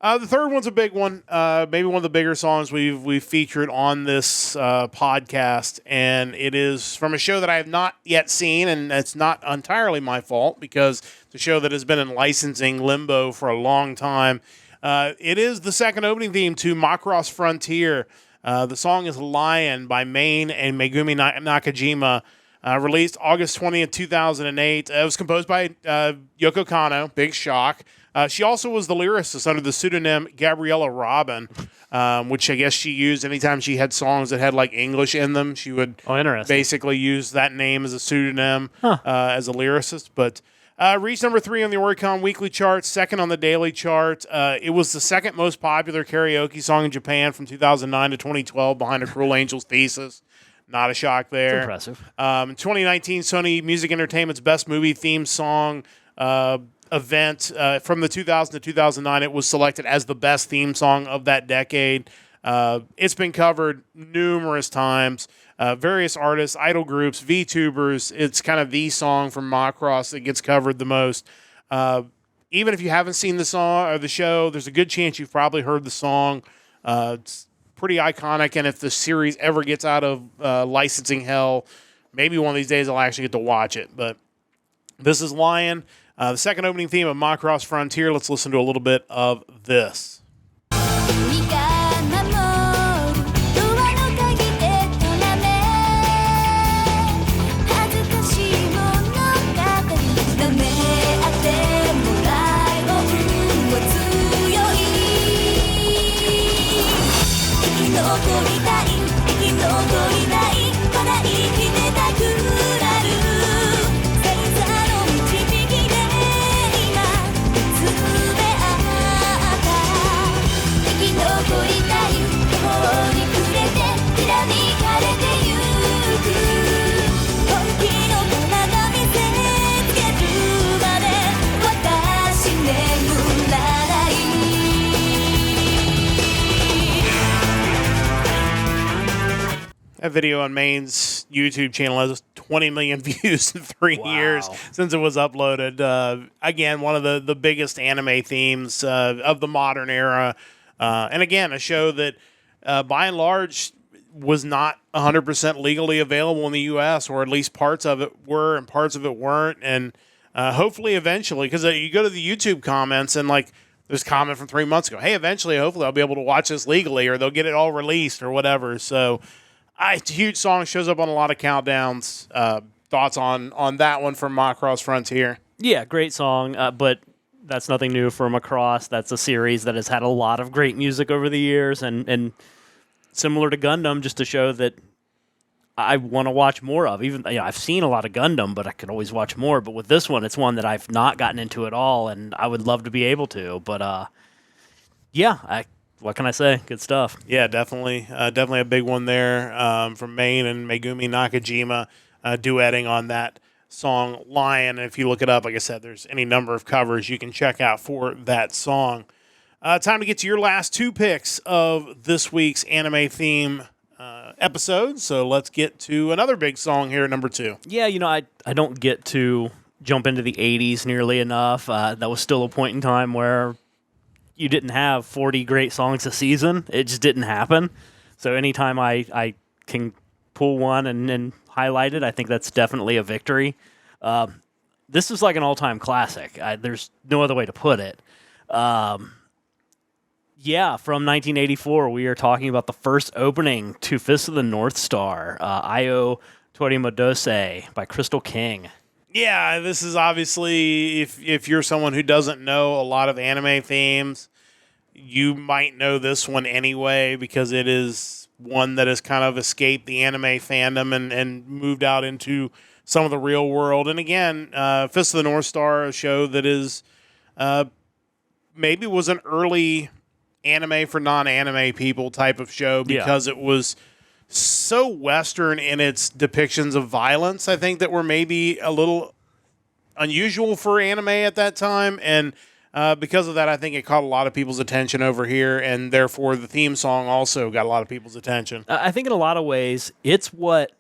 The third one's a big one, maybe one of the bigger songs we've featured on this podcast, and it is from a show that I have not yet seen, and it's not entirely my fault because it's a show that has been in licensing limbo for a long time. It is the second opening theme to Macross Frontier. The song is Lion by Main and Megumi Nakajima, released August 20th, 2008. It was composed by Yoko Kanno, big shock. She also was the lyricist under the pseudonym Gabriella Robin, which I guess she used anytime she had songs that had like English in them. She would basically use that name as a pseudonym as a lyricist. But reached number 3 on the Oricon Weekly chart, second on the daily chart. It was the second most popular karaoke song in Japan from 2009 to 2012 behind A Cruel Angel's Thesis. Not a shock there. It's impressive. In 2019, Sony Music Entertainment's Best Movie Theme Song event from the 2000 to 2009, it was selected as the best theme song of that decade. It's been covered numerous times. Various artists, idol groups, VTubers. It's kind of the song from Macross that gets covered the most. Even if you haven't seen the song or the show, there's a good chance you've probably heard the song. It's pretty iconic, and if the series ever gets out of licensing hell, maybe one of these days I'll actually get to watch it. But this is Lion, the second opening theme of Macross Frontier. Let's listen to a little bit of this. 'That video on Main's YouTube channel has 20 million views in 3 years since it was uploaded. Again, one of the biggest anime themes of the modern era. And again, a show that by and large was not 100% legally available in the U.S., or at least parts of it were and parts of it weren't. And hopefully eventually, because you go to the YouTube comments and like there's a comment from 3 months ago, hey, eventually, hopefully I'll be able to watch this legally, or they'll get it all released or whatever. So it's a huge song, shows up on a lot of countdowns. Thoughts on that one from Macross Frontier? Yeah, great song, but that's nothing new for Macross. That's a series that has had a lot of great music over the years, and similar to Gundam, just to show that I want to watch more of. Even I've seen a lot of Gundam, but I could always watch more. But with this one, it's one that I've not gotten into at all, and I would love to be able to. But what can I say? Good stuff. Yeah, definitely a big one there from Main and Megumi Nakajima duetting on that song Lion. And if you look it up, like I said, there's any number of covers you can check out for that song. Time to get to your last 2 picks of this week's anime theme episode. So let's get to another big song here at number 2. Yeah, I don't get to jump into the 80s nearly enough. That was still a point in time where you didn't have 40 great songs a season. It just didn't happen. So anytime I can pull one and highlight it, I think that's definitely a victory. This is like an all-time classic. There's no other way to put it. From 1984, we are talking about the first opening to Fist of the North Star, Io Torimodose by Crystal King. Yeah, this is obviously, if you're someone who doesn't know a lot of anime themes, you might know this one anyway because it is one that has kind of escaped the anime fandom and moved out into some of the real world. And again, Fist of the North Star, a show that is maybe was an early anime for non-anime people type of show because it was so Western in its depictions of violence, I think, that were maybe a little unusual for anime at that time. And because of that, I think it caught a lot of people's attention over here. And therefore, the theme song also got a lot of people's attention. I think in a lot of ways, it's what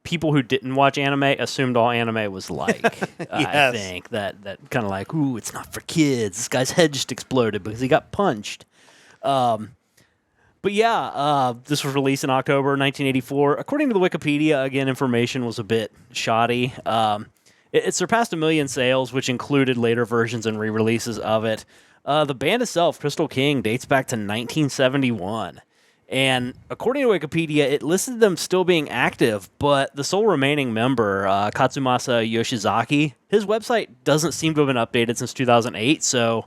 people who didn't watch anime assumed all anime was like. I think that kind of like, ooh, it's not for kids. This guy's head just exploded because he got punched. But yeah, this was released in October 1984. According to the Wikipedia, again, information was a bit shoddy. It surpassed 1 million sales, which included later versions and re-releases of it. The band itself, Crystal King, dates back to 1971. And according to Wikipedia, it listed them still being active, but the sole remaining member, Katsumasa Yoshizaki, his website doesn't seem to have been updated since 2008, so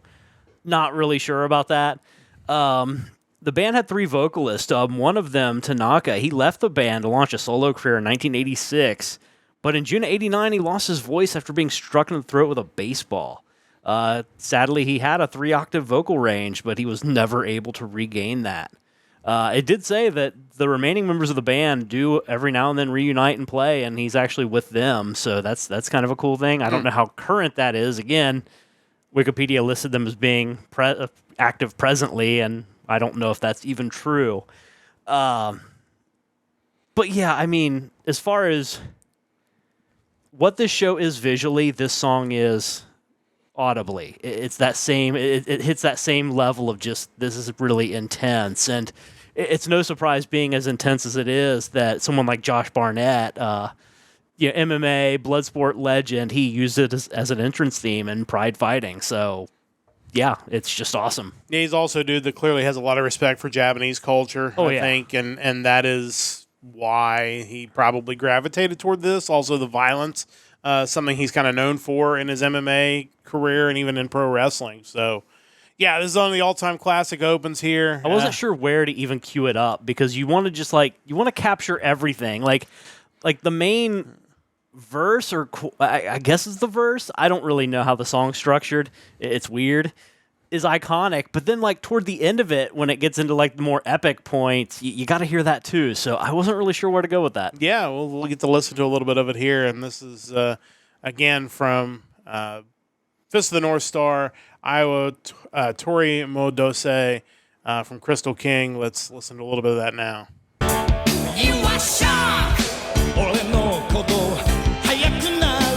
not really sure about that. The band had 3 vocalists. One of them, Tanaka, he left the band to launch a solo career in 1986. But in June of 89, he lost his voice after being struck in the throat with a baseball. Sadly, he had a 3-octave vocal range, but he was never able to regain that. It did say that the remaining members of the band do every now and then reunite and play, and he's actually with them. So that's kind of a cool thing. I don't know how current that is. Again, Wikipedia listed them as being active presently, and I don't know if that's even true. But yeah, I mean, as far as what this show is visually, this song is audibly. It's that same, it hits that same level of just, this is really intense. And it's no surprise, being as intense as it is, that someone like Josh Barnett, MMA, Bloodsport legend, he used it as an entrance theme in Pride Fighting. So yeah, it's just awesome. Yeah, he's also a dude that clearly has a lot of respect for Japanese culture, I think, and that is why he probably gravitated toward this. Also, the violence, something he's kind of known for in his MMA career and even in pro wrestling. So, yeah, this is on the all-time classic opens here. I wasn't sure where to even cue it up because you want to just you want to capture everything. Like the main verse, or I guess it's the verse. I don't really know how the song's structured. It's weird. Is iconic, but then toward the end of it, when it gets into the more epic points, you got to hear that too. So I wasn't really sure where to go with that. Yeah, we'll get to listen to a little bit of it here, and this is again from Fist of the North Star, Iowa Tori Modose from Crystal King. Let's listen to a little bit of that now. You are shocked. 俺のこと早くなる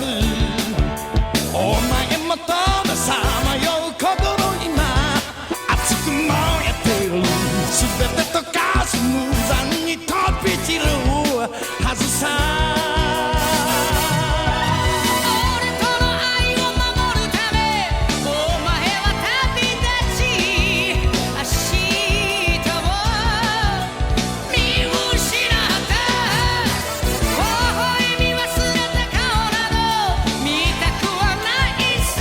お前もとでさまよう心今熱く燃えてる全て溶かす無残に飛び散るはずさ俺との愛を守るためお前は旅立ち明日を見失った微笑み忘れた顔など見たくはないさ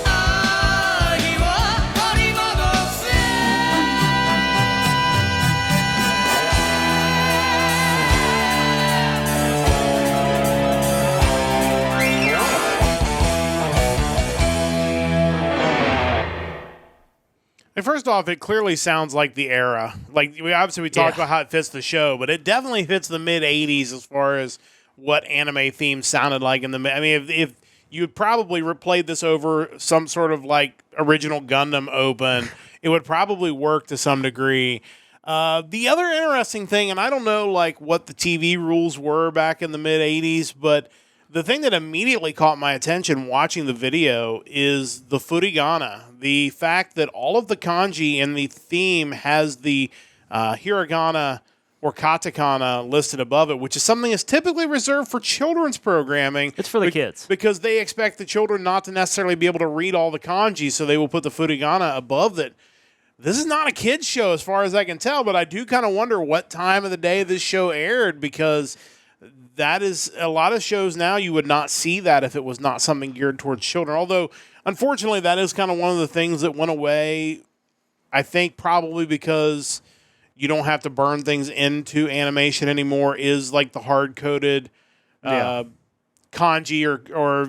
愛を取り戻せ And first off, it clearly sounds like the era. We talked about how it fits the show, but it definitely fits the mid '80s as far as what anime themes sounded like in the. I mean, if you had probably replayed this over some sort of original Gundam open, it would probably work to some degree. The other interesting thing, and I don't know what the TV rules were back in the mid '80s, but the thing that immediately caught my attention watching the video is the furigana. The fact that all of the kanji in the theme has the hiragana or katakana listed above it, which is something that's typically reserved for children's programming. It's for the kids. Because they expect the children not to necessarily be able to read all the kanji, so they will put the furigana above it. This is not a kid's show as far as I can tell, but I do kind of wonder what time of the day this show aired because that is a lot of shows now. You would not see that if it was not something geared towards children. Although, unfortunately, that is kind of one of the things that went away. I think probably because you don't have to burn things into animation anymore. Is like the hard coded kanji or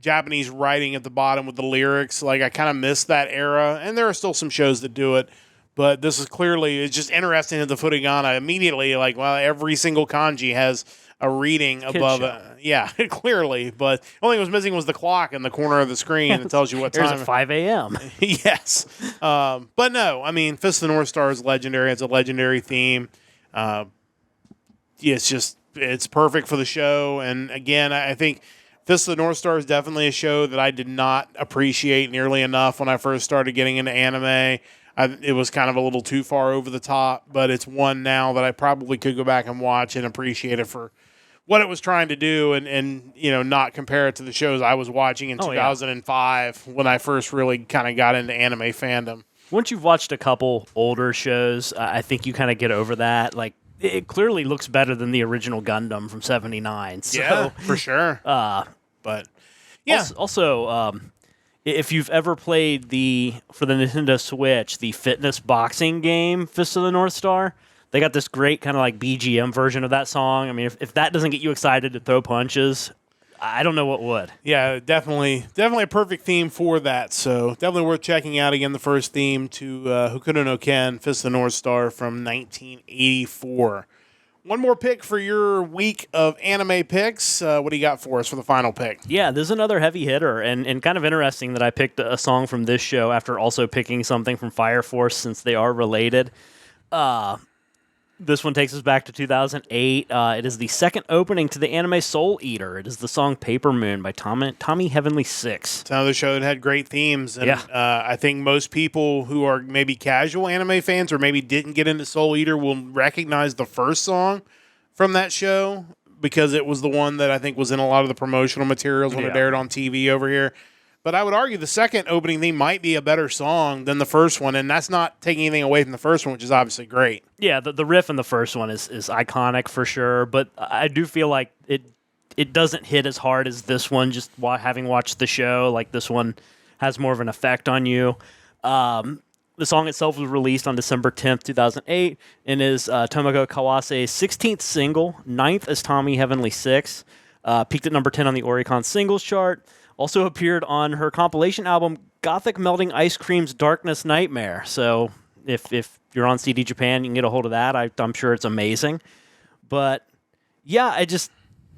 Japanese writing at the bottom with the lyrics. Like I kind of miss that era, and there are still some shows that do it. But this is clearly, it's just interesting at the Furigana immediately, like, well, every single kanji has a reading above it. Yeah, clearly. But the only thing was missing was the clock in the corner of the screen that tells you what time. There's a 5 a.m. Yes. But no, I mean, Fist of the North Star is legendary. It's a legendary theme. It's perfect for the show. And again, I think Fist of the North Star is definitely a show that I did not appreciate nearly enough when I first started getting into anime. It was kind of a little too far over the top, but it's one now that I probably could go back and watch and appreciate it for what it was trying to do and not compare it to the shows I was watching in 2005 when I first really kind of got into anime fandom. Once you've watched a couple older shows, I think you kind of get over that. Like, it clearly looks better than the original Gundam from '79. So, yeah, for sure. But yeah. Also, if you've ever played for the Nintendo Switch, the fitness boxing game, Fist of the North Star, they got this great kind of like BGM version of that song. I mean, if that doesn't get you excited to throw punches, I don't know what would. Yeah, definitely a perfect theme for that. So definitely worth checking out. Again, the first theme to Hokuto no Ken, Fist of the North Star from 1984. One more pick for your week of anime picks. What do you got for us for the final pick? Yeah, this is another heavy hitter, and kind of interesting that I picked a song from this show after also picking something from Fire Force since they are related. This one takes us back to 2008. It is the second opening to the anime Soul Eater. It is the song Paper Moon by Tommy Heavenly Six. It's another show that had great themes. And I think most people who are maybe casual anime fans or maybe didn't get into Soul Eater will recognize the first song from that show because it was the one that I think was in a lot of the promotional materials when it aired on TV over here. But I would argue the second opening theme might be a better song than the first one, and that's not taking anything away from the first one, which is obviously great. Yeah, the riff in the first one is iconic for sure, but I do feel like it doesn't hit as hard as this one, just having watched the show. Like, this one has more of an effect on you. The song itself was released on December 10th, 2008, and is Tomoko Kawase's 16th single, 9th as Tommy Heavenly Six, peaked at number 10 on the Oricon singles chart. Also appeared on her compilation album, Gothic Melting Ice Cream's Darkness Nightmare. So if you're on CD Japan, you can get a hold of that. I'm sure it's amazing. But yeah,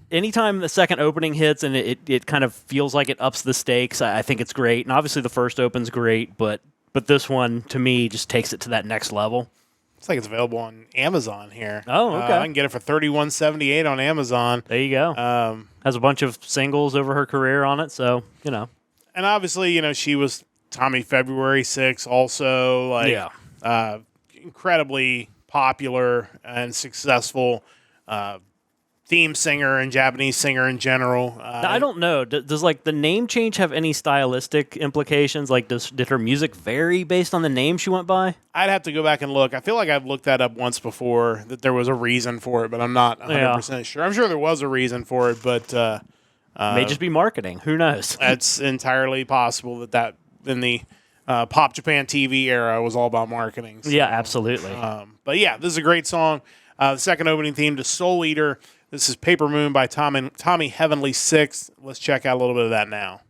anytime the second opening hits and it kind of feels like it ups the stakes, I think it's great. And obviously the first open's great, but this one, to me, just takes it to that next level. It's like it's available on Amazon here. Oh, okay. I can get it for $31.78 on Amazon. There you go. Has a bunch of singles over her career on it, so, And obviously, she was Tommy February 6 also. Incredibly popular and successful theme singer and Japanese singer in general. Now, I don't know. Does the name change have any stylistic implications? Like, did her music vary based on the name she went by? I'd have to go back and look. I feel like I've looked that up once before, that there was a reason for it, but I'm not 100% sure. I'm sure there was a reason for it, but may just be marketing. Who knows? It's entirely possible that in the Pop Japan TV era was all about marketing. So, yeah, absolutely. But yeah, this is a great song. The second opening theme to Soul Eater. This is Paper Moon by Tommy Heavenly Six. Let's check out a little bit of that now. 「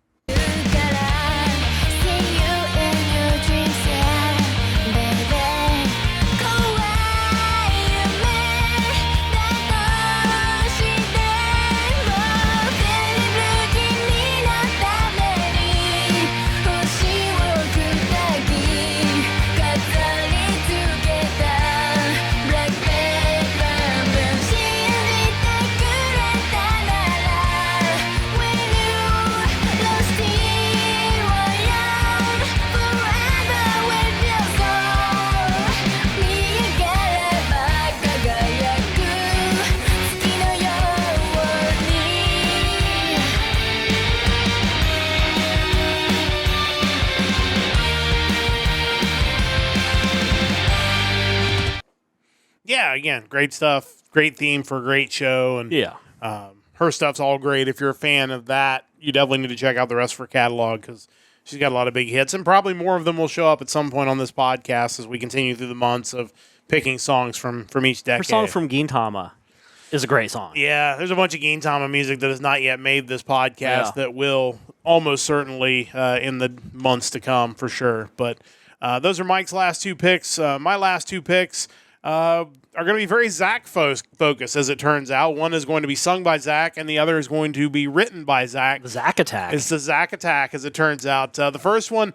Yeah, again, great stuff. Great theme for a great show. And Yeah. her stuff's all great. If you're a fan of that, you definitely need to check out the rest of her catalog because she's got a lot of big hits. And probably more of them will show up at some point on this podcast as we continue through the months of picking songs from each decade. Her song from Gintama is a great song. Yeah, there's a bunch of Gintama music that has not yet made this podcast that will almost certainly in the months to come for sure. But those are Mike's last two picks. My last two picks are going to be very Zach focused, as it turns out. One is going to be sung by Zach, and the other is going to be written by Zach. The Zach Attack. It's the Zach Attack, as it turns out. The first one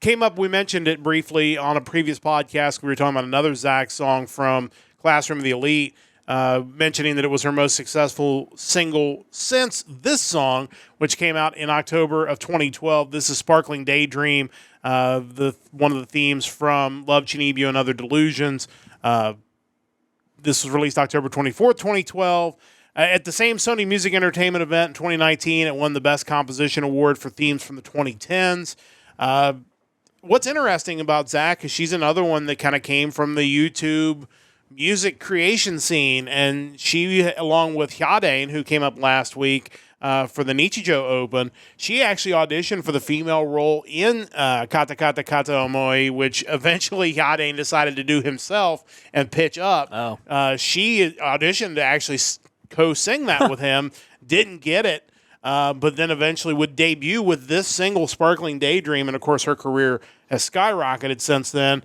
came up, we mentioned it briefly on a previous podcast. We were talking about another Zach song from Classroom of the Elite, mentioning that it was her most successful single since this song, which came out in October of 2012. This is Sparkling Daydream, one of the themes from Love, Chinibyo, and Other Delusions. This was released October 24th, 2012. At the same Sony Music Entertainment event in 2019, it won the Best Composition Award for themes from the 2010s. What's interesting about Zach is she's another one that kind of came from the YouTube music creation scene, and she, along with Hyade, who came up last week for the Nichijou Open, she actually auditioned for the female role in Kata Kata Kata Omoi, which eventually Hyade decided to do himself and pitch up. She auditioned to actually co-sing that with him, didn't get it, but then eventually would debut with this single, Sparkling Daydream, and of course her career has skyrocketed since then.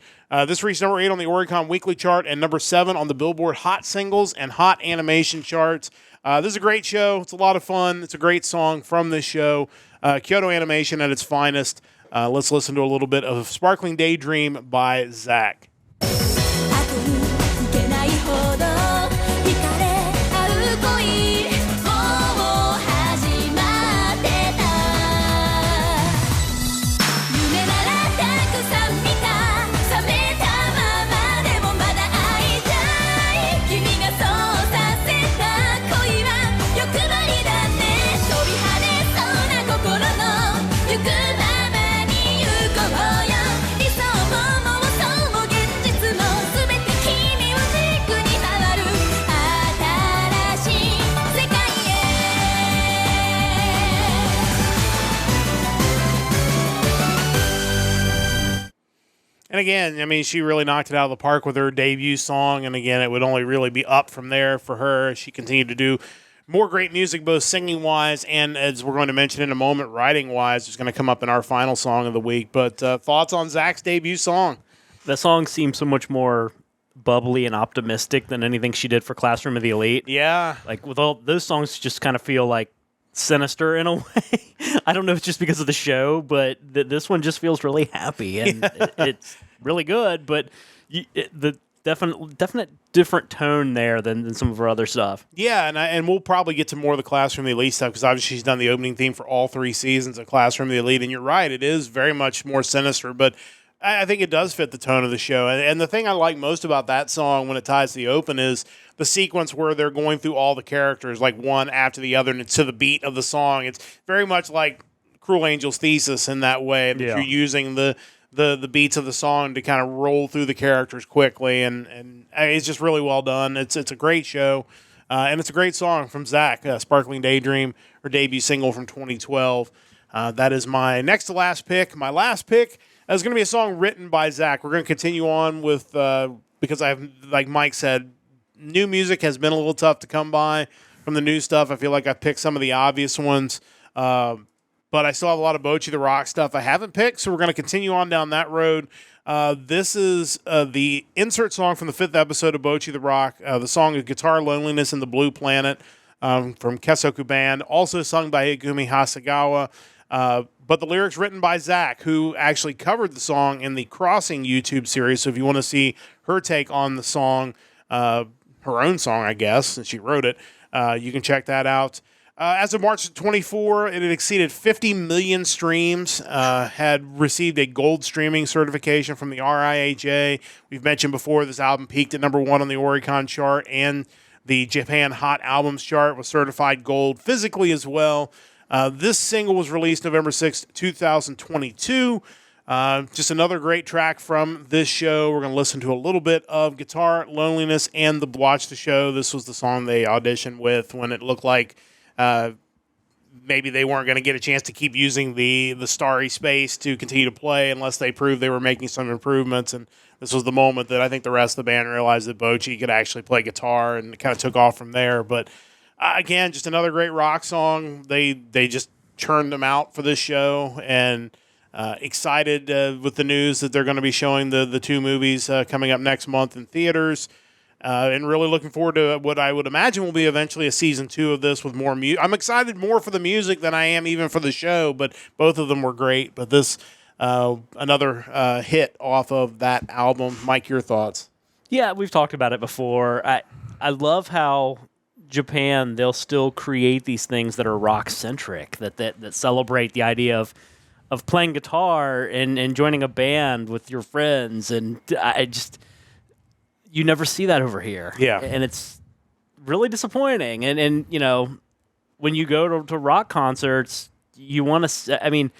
This reached number 8 on the Oricon Weekly chart and number 7 on the Billboard Hot Singles and Hot Animation charts. This is a great show. It's a lot of fun. It's a great song from this show. Kyoto Animation at its finest. Let's listen to a little bit of Sparkling Daydream by Zach. 後に行けないほど惹かれ合う恋もう始まってた夢ならたくさん見た冷めたままでもまだ会いたい君がそうさせた恋は欲張りだね飛び跳ねそうな心の行くままに行こうよ理想も妄想も現実も全て君を軸に回る新しい世界へ And again, I mean, she really knocked it out of the park with her debut song. And again, it would only really be up from there for her. She continued to do more great music, both singing-wise and, as we're going to mention in a moment, writing-wise. It's going to come up in our final song of the week. But thoughts on Zach's debut song? That song seems so much more bubbly and optimistic than anything she did for Classroom of the Elite. Yeah. Like, with all those songs just kind of feel like sinister in a way. I don't know if it's just because of the show, but this one just feels really happy, and it's really good, but the definite different tone there than some of her other stuff. Yeah, and we'll probably get to more of the Classroom of the Elite stuff because obviously she's done the opening theme for all 3 seasons of Classroom of the Elite, and you're right, it is very much more sinister, but I think it does fit the tone of the show. And the thing I like most about that song when it ties to the open is the sequence where they're going through all the characters, like one after the other, and it's to the beat of the song. It's very much like Cruel Angel's Thesis in that way, that you're using the beats of the song to kind of roll through the characters quickly, and it's just really well done. It's a great show, and it's a great song from Zach, Sparkling Daydream, her debut single from 2012. That is my next to last pick. My last pick is going to be a song written by Zach. We're going to continue on with, because I've, like Mike said, new music has been a little tough to come by from the new stuff. I feel like I've picked some of the obvious ones, but I still have a lot of Bocchi the Rock stuff I haven't picked, so we're going to continue on down that road. This is the insert song from the 5th episode of Bocchi the Rock. The song is Guitar Loneliness in the Blue Planet from Kesoku Band, also sung by Higumi Hasegawa. But the lyrics written by Zach, who actually covered the song in the Crossing YouTube series. So if you want to see her take on the song, her own song, I guess, since she wrote it, you can check that out. As of March 24, it had exceeded 50 million streams, had received a gold streaming certification from the RIAJ. We've mentioned before this album peaked at number 1 on the Oricon chart, and the Japan Hot Albums chart was certified gold physically as well. This single was released November 6th, 2022. Just another great track from this show. We're going to listen to a little bit of Guitar Loneliness and Watch the Show. This was the song they auditioned with when it looked like maybe they weren't going to get a chance to keep using the Starry Space to continue to play unless they proved they were making some improvements. And this was the moment that I think the rest of the band realized that Bochy could actually play guitar, and it kind of took off from there. But again, just another great rock song. They just churned them out for this show, and excited with the news that they're going to be showing the two movies coming up next month in theaters. And really looking forward to what I would imagine will be eventually a season 2 of this with more music. I'm excited more for the music than I am even for the show, but both of them were great. But this, another hit off of that album. Mike, your thoughts? Yeah, we've talked about it before. I love how Japan, they'll still create these things that are rock-centric, that celebrate the idea of playing guitar and joining a band with your friends. And you never see that over here. Yeah. And it's really disappointing. And you know, when you go to rock concerts, you want to,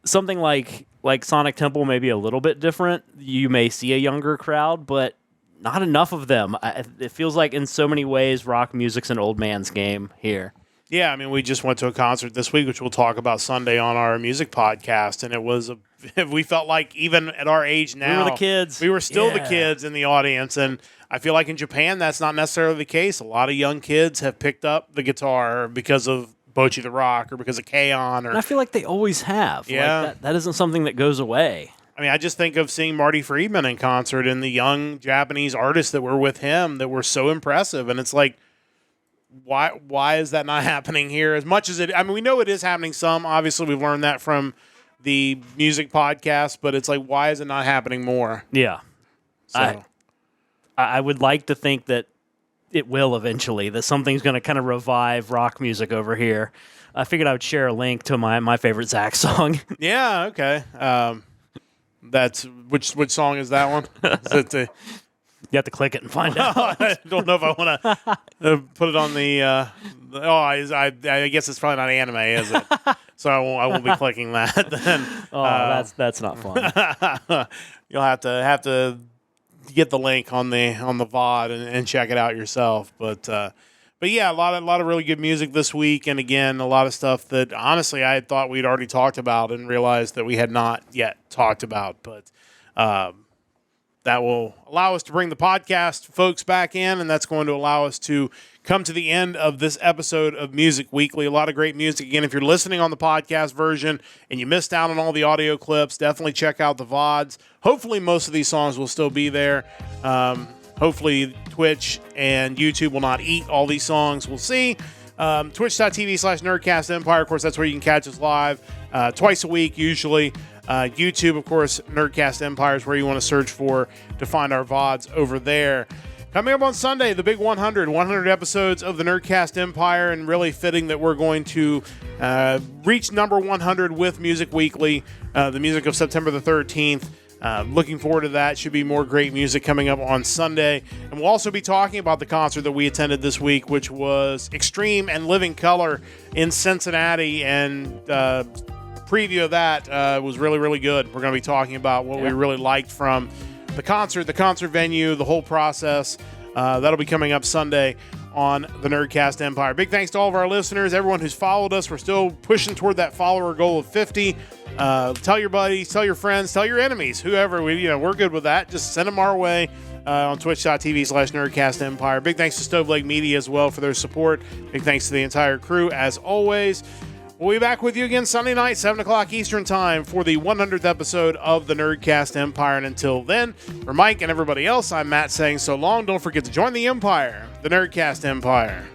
something like Sonic Temple may be a little bit different. You may see a younger crowd, but not enough of them. It feels like in so many ways, rock music's an old man's game here. Yeah, we just went to a concert this week, which we'll talk about Sunday on our music podcast, and it was we felt like even at our age now, we were the kids. We were still the kids in the audience, and I feel like in Japan that's not necessarily the case. A lot of young kids have picked up the guitar because of Bochy the Rock or because of K-On! And I feel like they always have. Yeah. Like that isn't something that goes away. I just think of seeing Marty Friedman in concert and the young Japanese artists that were with him that were so impressive, and it's like, why is that not happening here as much as it? We know it is happening some. Obviously, we've learned that from the music podcast, but it's like, why is it not happening more? Yeah. So. I would like to think that it will eventually, that something's going to kind of revive rock music over here. I figured I would share a link to my favorite Zach song. Yeah, okay. That's which song is that one? Is it you have to click it and find out. I don't know if I want to put it on the. I guess it's probably not anime, is it? So I won't be clicking that. Then. That's not fun. You'll have to get the link on the VOD and check it out yourself. But yeah, a lot of really good music this week, and again, a lot of stuff that honestly I had thought we'd already talked about and realized that we had not yet talked about. But that will allow us to bring the podcast folks back in, and that's going to allow us to come to the end of this episode of Music Weekly. A lot of great music. Again, if you're listening on the podcast version and you missed out on all the audio clips, definitely check out the VODs. Hopefully most of these songs will still be there. Hopefully Twitch and YouTube will not eat all these songs. We'll see. Twitch.tv/Nerdcast Empire. Of course, that's where you can catch us live twice a week usually. YouTube, of course, Nerdcast Empire is where you want to search for to find our VODs over there. Coming up on Sunday, the big 100 episodes of the Nerdcast Empire, and really fitting that we're going to reach number 100 with Music Weekly, the music of September the 13th. Looking forward to that. Should be more great music coming up on Sunday. And we'll also be talking about the concert that we attended this week, which was Extreme and Living Color in Cincinnati, and preview of that was really, really good. We're going to be talking about what we really liked from the concert venue, the whole process. That'll be coming up Sunday on the Nerdcast Empire. Big thanks to all of our listeners, everyone who's followed us. We're still pushing toward that follower goal of 50. Tell your buddies, tell your friends, tell your enemies, whoever. We're good with that. Just send them our way on twitch.tv/Nerdcast Empire. Big thanks to Stove Lake Media as well for their support. Big thanks to the entire crew as always. We'll be back with you again Sunday night, 7 o'clock Eastern Time for the 100th episode of the Nerdcast Empire. And until then, for Mike and everybody else, I'm Matt saying so long. Don't forget to join the Empire, the Nerdcast Empire.